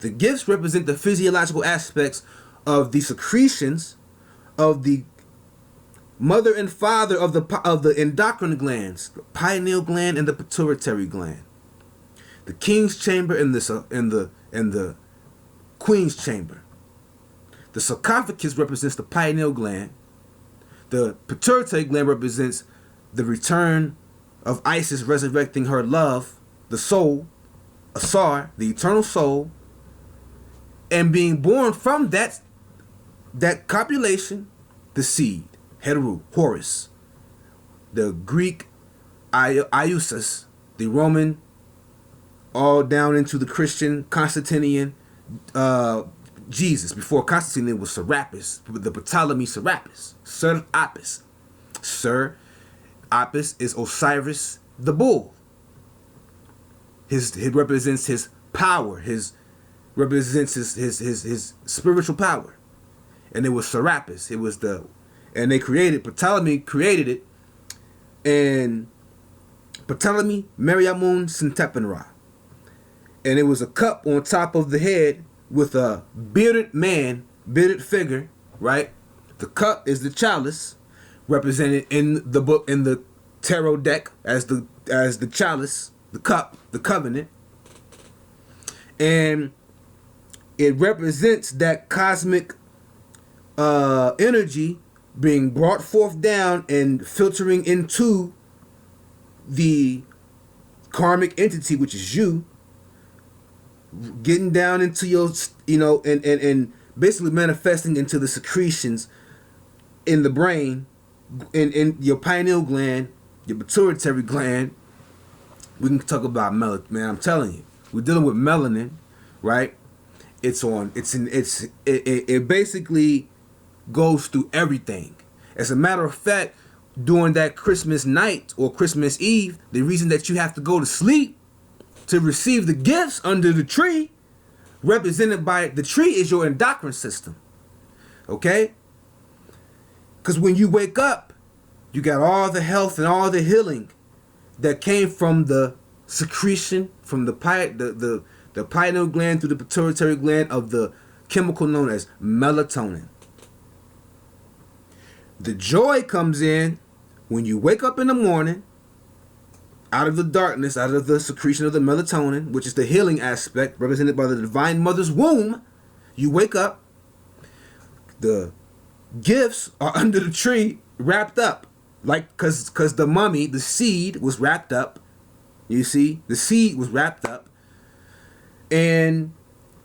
The gifts represent the physiological aspects of the secretions of the mother and father of the endocrine glands, the pineal gland and the pituitary gland, the king's chamber and the queen's chamber. The sarcophagus represents the pineal gland. The pituitary gland represents the return of Isis resurrecting her love, the soul, Asar, the eternal soul, and being born from that copulation, the seed, Heru, Horus, the Greek Iusus, the Roman, all down into the Christian Constantinian Jesus. Before Constantine, it was Serapis, the Ptolemy Serapis, Sir Apis. Sir Apis is Osiris the bull. It represents his power. Represents his spiritual power. And it was Serapis. And they created, Ptolemy created it, and Ptolemy Meriamun Sentepenra. And it was a cup on top of the head with a bearded figure, right? The cup is the chalice, represented in the book, in the tarot deck as the chalice, the cup, the covenant. And it represents that cosmic energy being brought forth down and filtering into the karmic entity, which is you, getting down into your, and basically manifesting into the secretions in the brain, in your pineal gland, your pituitary gland. We can talk about melanin, man. I'm telling you, we're dealing with melanin, right? It basically goes through everything. As a matter of fact, during that Christmas night or Christmas Eve, the reason that you have to go to sleep to receive the gifts under the tree, represented by the tree, is your endocrine system. Okay? Because when you wake up, you got all the health and all the healing that came from the secretion from the pineal gland through the pituitary gland of the chemical known as melatonin. The joy comes in when you wake up in the morning, out of the darkness, out of the secretion of the melatonin, which is the healing aspect represented by the divine mother's womb. You wake up, the gifts are under the tree, wrapped up, like because the mummy, the seed, was wrapped up. You see, the seed was wrapped up, and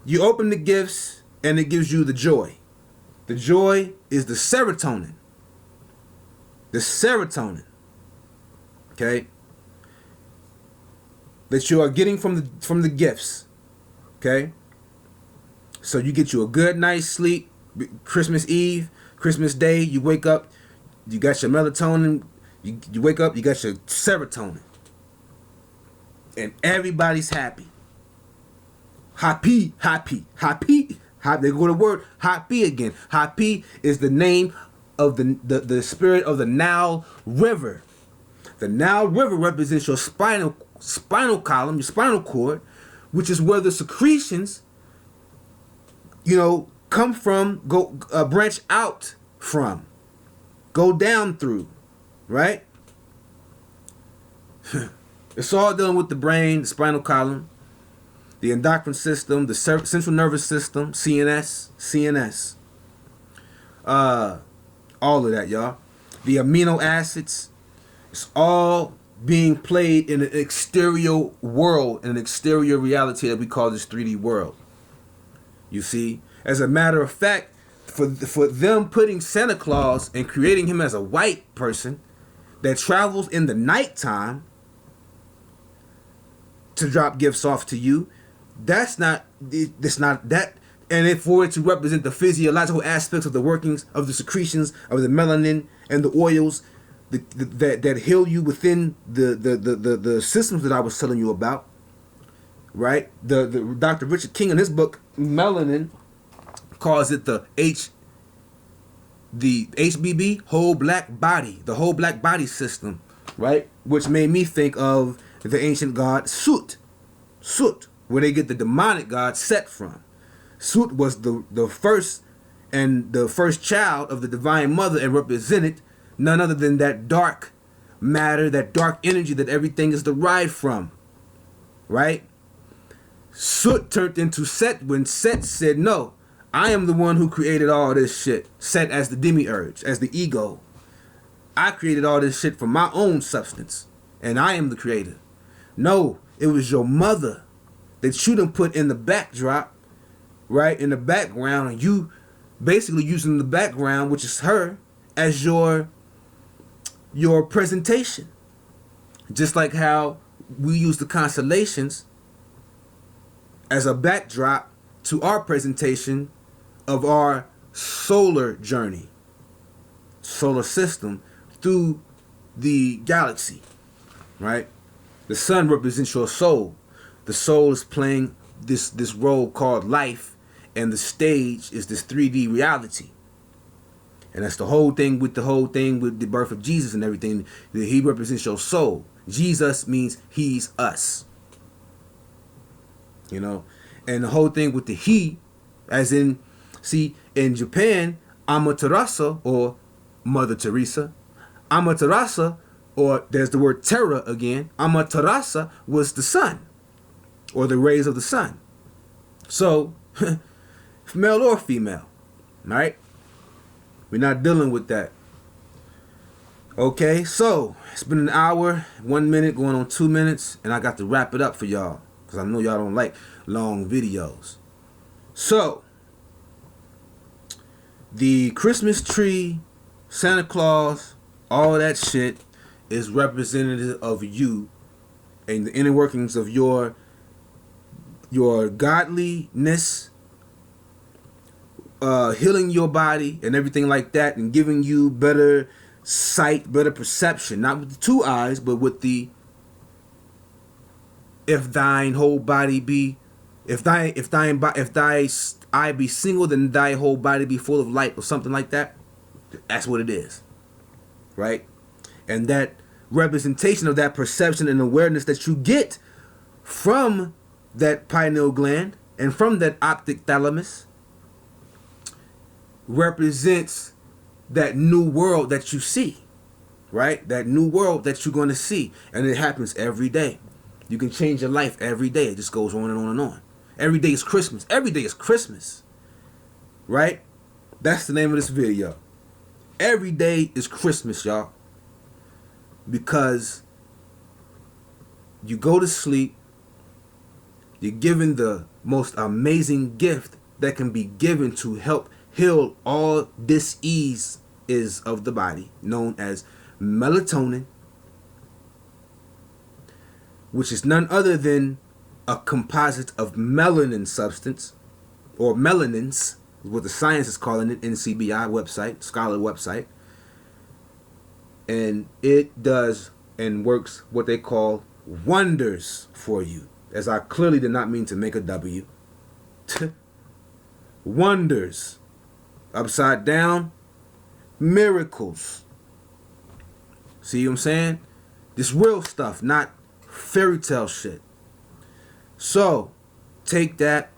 you open the gifts, and it gives you the joy. The joy is the serotonin. The serotonin, okay, that you are getting from the gifts, okay. So you get you a good night's sleep. Christmas Eve, Christmas Day, you wake up, you got your melatonin. You wake up, you got your serotonin, and everybody's happy. Happy. They go to word happy again. Happy is the name of the spirit of the Nile River. The Nile River represents your spinal column, your spinal cord, which is where the secretions, come from, branch out from, go down through, right? It's all dealing with the brain, the spinal column, the endocrine system, the central nervous system, CNS. All of that, y'all. The amino acids. It's all being played in an exterior world, in an exterior reality that we call this 3D world. You see? As a matter of fact, for them putting Santa Claus and creating him as a white person that travels in the nighttime to drop gifts off to you, that's not that. And if for it to represent the physiological aspects of the workings of the secretions of the melanin and the oils that heal you within the systems that I was telling you about, right? The Dr. Richard King in his book Melanin calls it the HBB, whole black body, the whole black body system, right? Which made me think of the ancient god Sut, where they get the demonic god Set from. Sut was the first child of the divine mother and represented none other than that dark matter, that dark energy that everything is derived from, right? Sut turned into Set when Set said, no, I am the one who created all this shit. Set as the demiurge, as the ego. I created all this shit from my own substance, and I am the creator. No, it was your mother that you done put in the backdrop, right, in the background, and you basically using the background, which is her, as your presentation. Just like how we use the constellations as a backdrop to our presentation of our solar journey, solar system through the galaxy, right? The sun represents your soul. The soul is playing this role called life, and the stage is this 3D reality. And that's the whole thing with the birth of Jesus and everything. That he represents your soul. Jesus means he's us. You know? And the whole thing with the he, as in, see, in Japan, Amaterasu, or Mother Teresa, Amaterasu, or there's the word Terra again, Amaterasu was the sun, or the rays of the sun. So, male or female, right? We're not dealing with that. Okay, so it's been an hour, 1 minute, going on 2 minutes, and I got to wrap it up for y'all, because I know y'all don't like long videos. So, the Christmas tree, Santa Claus, all that shit is representative of you and the inner workings of your godliness, healing your body and everything like that, and giving you better sight, better perception, not with the two eyes, but with the if thy eye be single, then thy whole body be full of light, or something like that. That's what it is, right? And that representation of that perception and awareness that you get from that pineal gland and from that optic thalamus represents that new world that you see, right? That new world that you're going to see. And it happens every day. You can change your life every day. It just goes on and on and on. Every day is Christmas. Every day is Christmas, right? That's the name of this video. Every day is Christmas, y'all. Because you go to sleep, you're given the most amazing gift that can be given to help heal all dis-ease is of the body, known as melatonin, which is none other than a composite of melanin substance, or melanins, is what the science is calling it, NCBI website, scholar website. And it does and works what they call wonders for you. As I clearly did not mean to make a W. Wonders. Upside down. Miracles. See what I'm saying? This real stuff, not fairy tale shit. So, take that.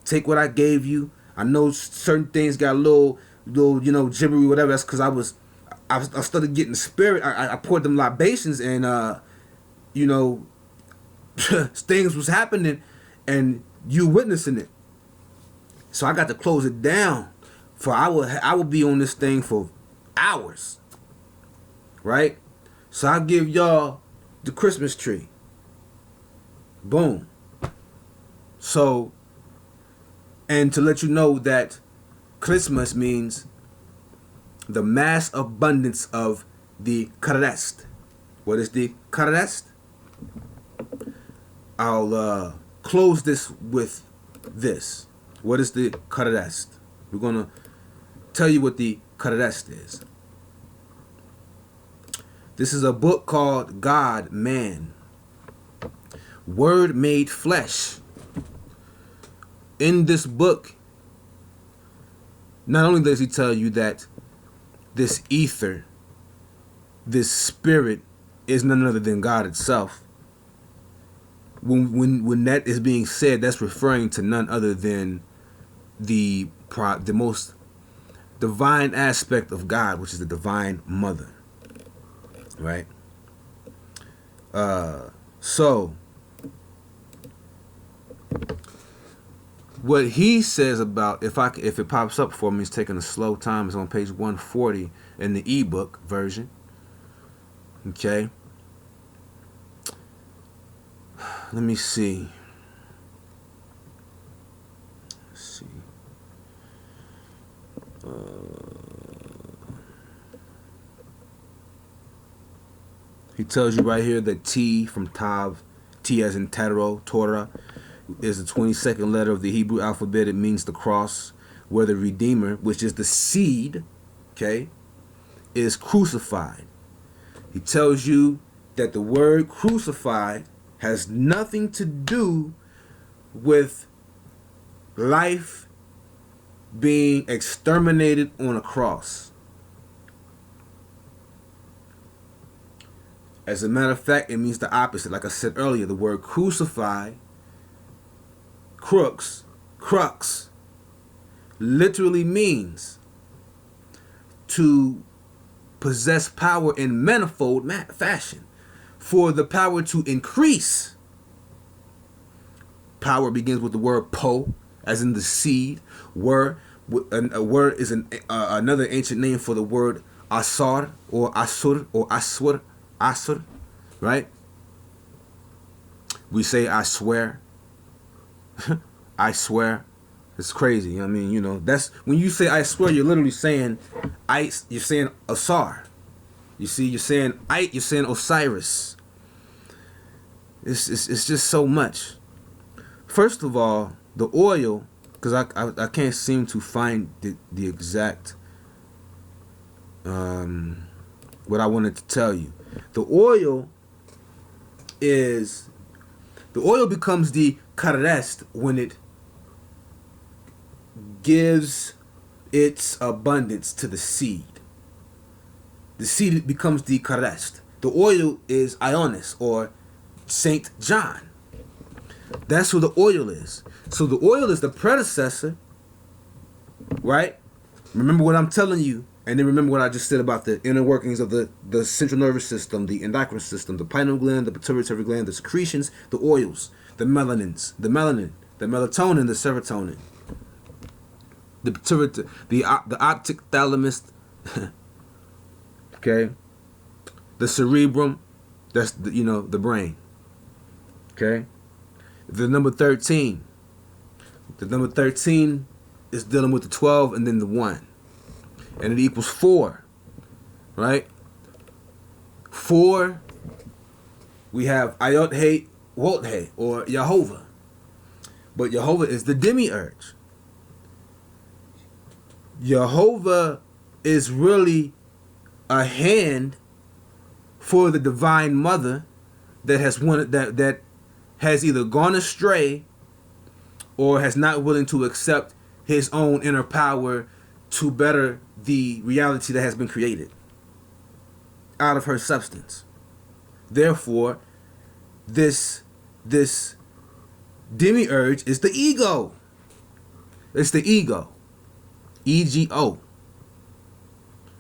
Take what I gave you. I know certain things got a little gibbery, whatever. That's because I started getting spirit. I poured them libations, and things was happening, and you witnessing it. So I got to close it down. For I will be on this thing for hours, right? So I'll give y'all the Christmas tree. Boom. So, and to let you know that Karest-mas means the mass abundance of the Karest. What is the Karest? I'll close this with this. What is the Karest? We're going to tell you what the Karest is. This is a book called God, Man, Word Made Flesh. In this book, not only does he tell you that this ether, this spirit, is none other than God itself. When that is being said, that's referring to none other than the most divine aspect of God, which is the Divine Mother. Right? So what he says about, if it pops up for me, it's taking a slow time. It's on page 140 in the ebook version. Okay. Let me see. Let's see. He tells you right here that T from Tav, T as in Torah, is the 22nd letter of the Hebrew alphabet. It means the cross, where the Redeemer, which is the seed, okay, is crucified. He tells you that the word crucified has nothing to do with life being exterminated on a cross. As a matter of fact, it means the opposite. Like I said earlier, the word crucify, crux, literally means to possess power in manifold fashion. For the power to increase, power begins with the word po, as in the seed. A word is another ancient name for the word asar or asur, right? We say I swear. I swear. It's crazy. I mean, you know, that's when you say I swear, you're literally saying you're saying asar. You see, you're saying Osiris. It's just so much. First of all, the oil, because I can't seem to find the exact what I wanted to tell you. The oil becomes the karest when it gives its abundance to the seed. The seed becomes the karest. The oil is Ionis or Saint John. That's who the oil is. So the oil is the predecessor, right? Remember what I'm telling you, and then remember what I just said about the inner workings of the central nervous system, the endocrine system, the pineal gland, the pituitary gland, the secretions, the oils, the melanins, the melanin, the melatonin, the serotonin, the pituitary, the optic thalamus, okay, the cerebrum, that's the brain. Okay, the number 13. The number 13 is dealing with the 12 and then the 1. And it equals 4. Right? 4, we have Ayot He, Wot He, or Yehovah. But Yehovah is the demiurge. Yehovah is really a hand for the Divine Mother that has wanted that has either gone astray or has not willing to accept his own inner power to better the reality that has been created out of her substance. Therefore, this demiurge is the ego. It's the ego. EGO.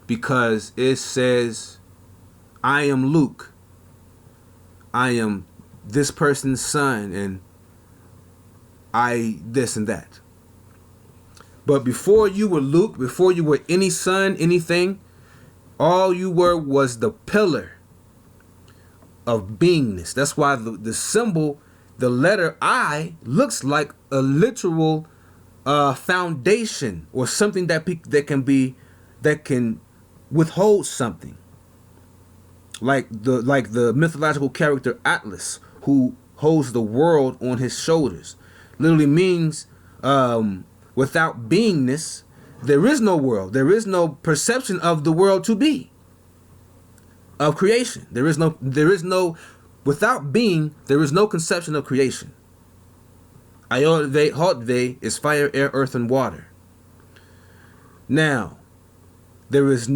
Because it says, I am Luke. I am this person's son, and I this and that. But before you were Luke, before you were any son, anything, all you were was the pillar of beingness. That's why the symbol, the letter I, looks like a literal foundation or something that can withhold something, like the mythological character Atlas, who holds the world on his shoulders. Literally means, without beingness, there is no world. There is no perception of the world to be, of creation. There is no, without being, there is no conception of creation. Ayodve, Hotve is fire, air, earth, and water. Now, it's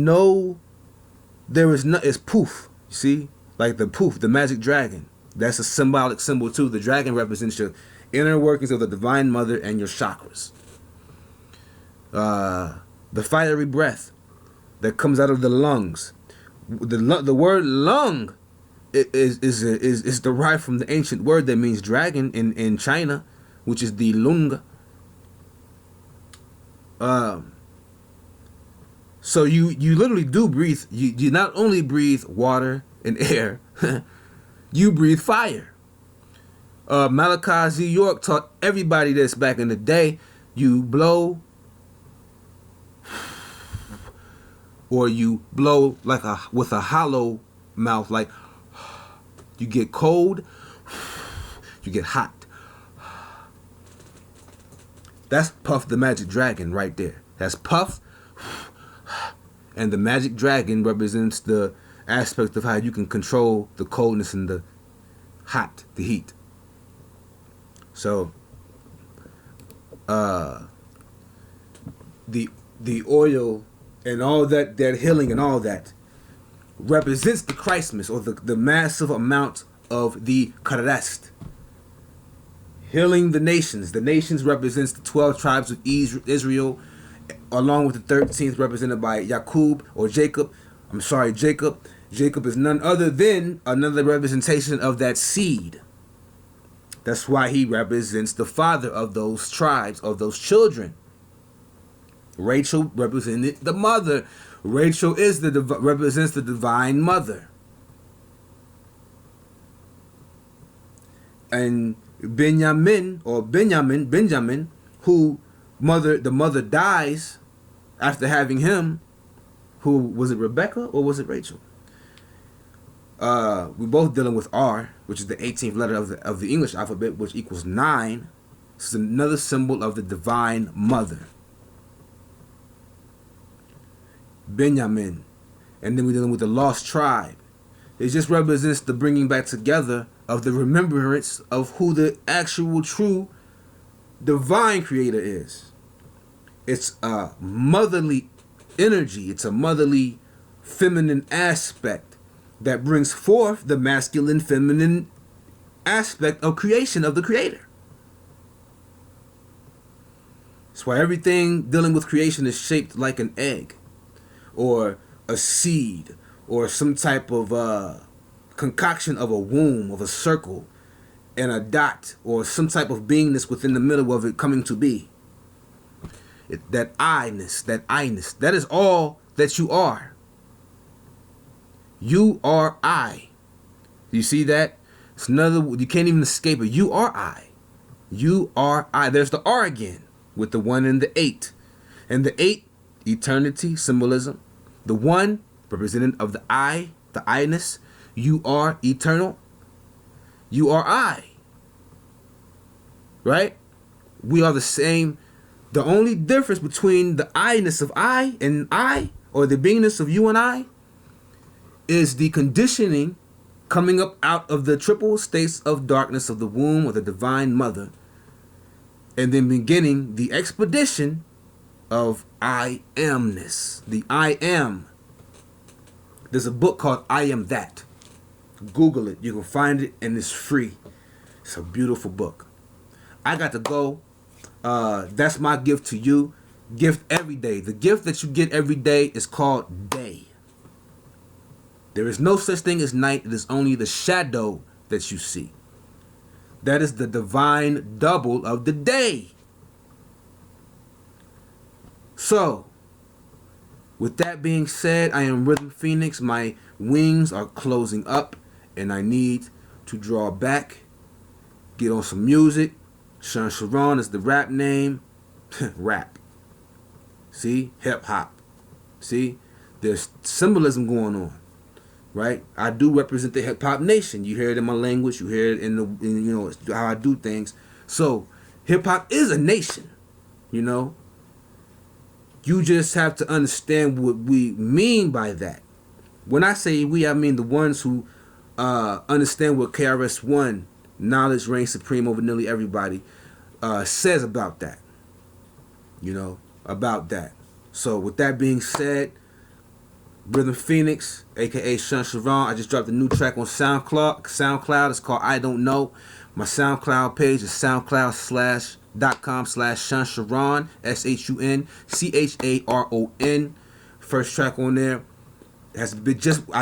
poof. You see? Like the poof, the magic dragon. That's a symbolic symbol too. The dragon represents your inner workings of the Divine Mother and your chakras. The fiery breath that comes out of the lungs. The word lung is derived from the ancient word that means dragon in China, which is the lung. So you literally do breathe. You not only breathe water and air, you breathe fire. Malachi Z. York taught everybody this back in the day. You blow, or you blow with a hollow mouth, like you get cold, you get hot. That's Puff the Magic Dragon right there. That's Puff, and the Magic Dragon represents the aspect of how you can control the coldness and the heat. So, the oil and all that healing and all that represents the Karest-mas, or the massive amount of the Karest. Healing the nations. The nations represents the 12 tribes of Israel, along with the 13th represented by Jacob. Jacob is none other than another representation of that seed. That's why he represents the father of those tribes, of those children. Rachel represented the mother. Rachel represents the Divine Mother. And Benjamin, who the mother dies after having him. Who was it, Rebecca or was it Rachel? We're both dealing with R, which is the 18th letter of the English alphabet, which equals 9. This is another symbol of the Divine Mother. Benjamin. And then we're dealing with the lost tribe. It just represents the bringing back together of the remembrance of who the actual true divine creator is. It's a motherly energy. It's a motherly feminine aspect that brings forth the masculine feminine aspect of creation of the creator. That's why everything dealing with creation is shaped like an egg or a seed or some type of concoction of a womb, of a circle and a dot, or some type of beingness within the middle of it coming to be. That I-ness, that is all that you are. You are I. You see that? It's another, you can't even escape it. You are I. You are I. There's the R again with the 1 and the 8. And the 8, eternity, symbolism. The 1, representative of the I, the I-ness. You are eternal. You are I. Right? We are the same. The only difference between the I-ness of I and I, or the beingness of you and I, is the conditioning coming up out of the triple states of darkness of the womb of the Divine Mother, and then beginning the expedition of I amness. The I am. There's a book called I Am That. Google it. You can find it, and it's free. It's a beautiful book. I got to go. That's my gift to you. Gift every day. The gift that you get every day is called day. There is no such thing as night. It is only the shadow that you see. That is the divine double of the day. So, with that being said, I am Rhythm Phoenix. My wings are closing up, and I need to draw back, get on some music. Sean Sharon is the rap name. Rap. See? Hip hop. See? There's symbolism going on. Right? I do represent the hip hop nation. You hear it in my language. You hear it in you know, how I do things. So hip hop is a nation. You know. You just have to understand what we mean by that. When I say we, I mean the ones who understand what KRS-One, knowledge reigns supreme over nearly everybody, says about that. You know, about that. So with that being said, Rhythm Phoenix, aka Sean Sharon. I just dropped a new track on SoundCloud. It's called I Don't Know. My SoundCloud page is soundcloud.com/Sean Sharon, SHUNCHARON. First track on there I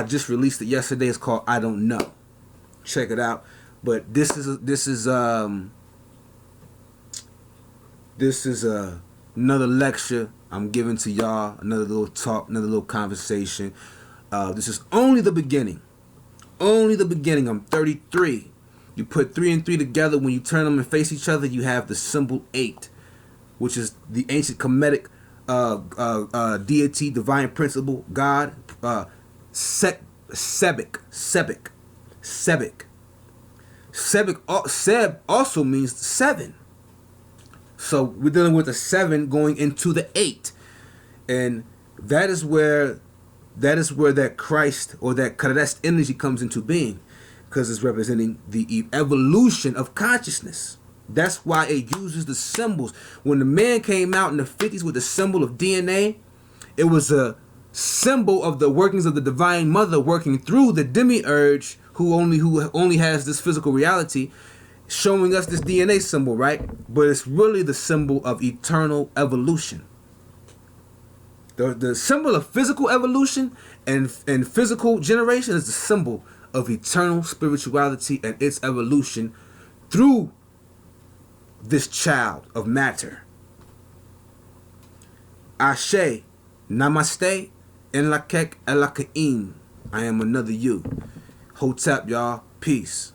just released it yesterday. It's called I Don't Know. Check it out. But this is another lecture I'm giving to y'all, another little talk, another little conversation. This is only the beginning. Only the beginning. I'm 33. You put 3 and 3 together. When you turn them and face each other, you have the symbol 8, which is the ancient Kemetic deity, divine principle, God. Sebek. Seb also means 7. So we're dealing with a 7 going into the 8, and that is where that Christ or that Karest energy comes into being, because it's representing the evolution of consciousness. That's why it uses the symbols. When the man came out in the 50s with the symbol of DNA, it was a symbol of the workings of the Divine Mother working through the demiurge who only has this physical reality, showing us this DNA symbol, right? But it's really the symbol of eternal evolution. The symbol of physical evolution and physical generation is the symbol of eternal spirituality and its evolution through this child of matter. Ashe, Namaste, Enlakek Elakaim. I am another you. Hotep, y'all. Peace.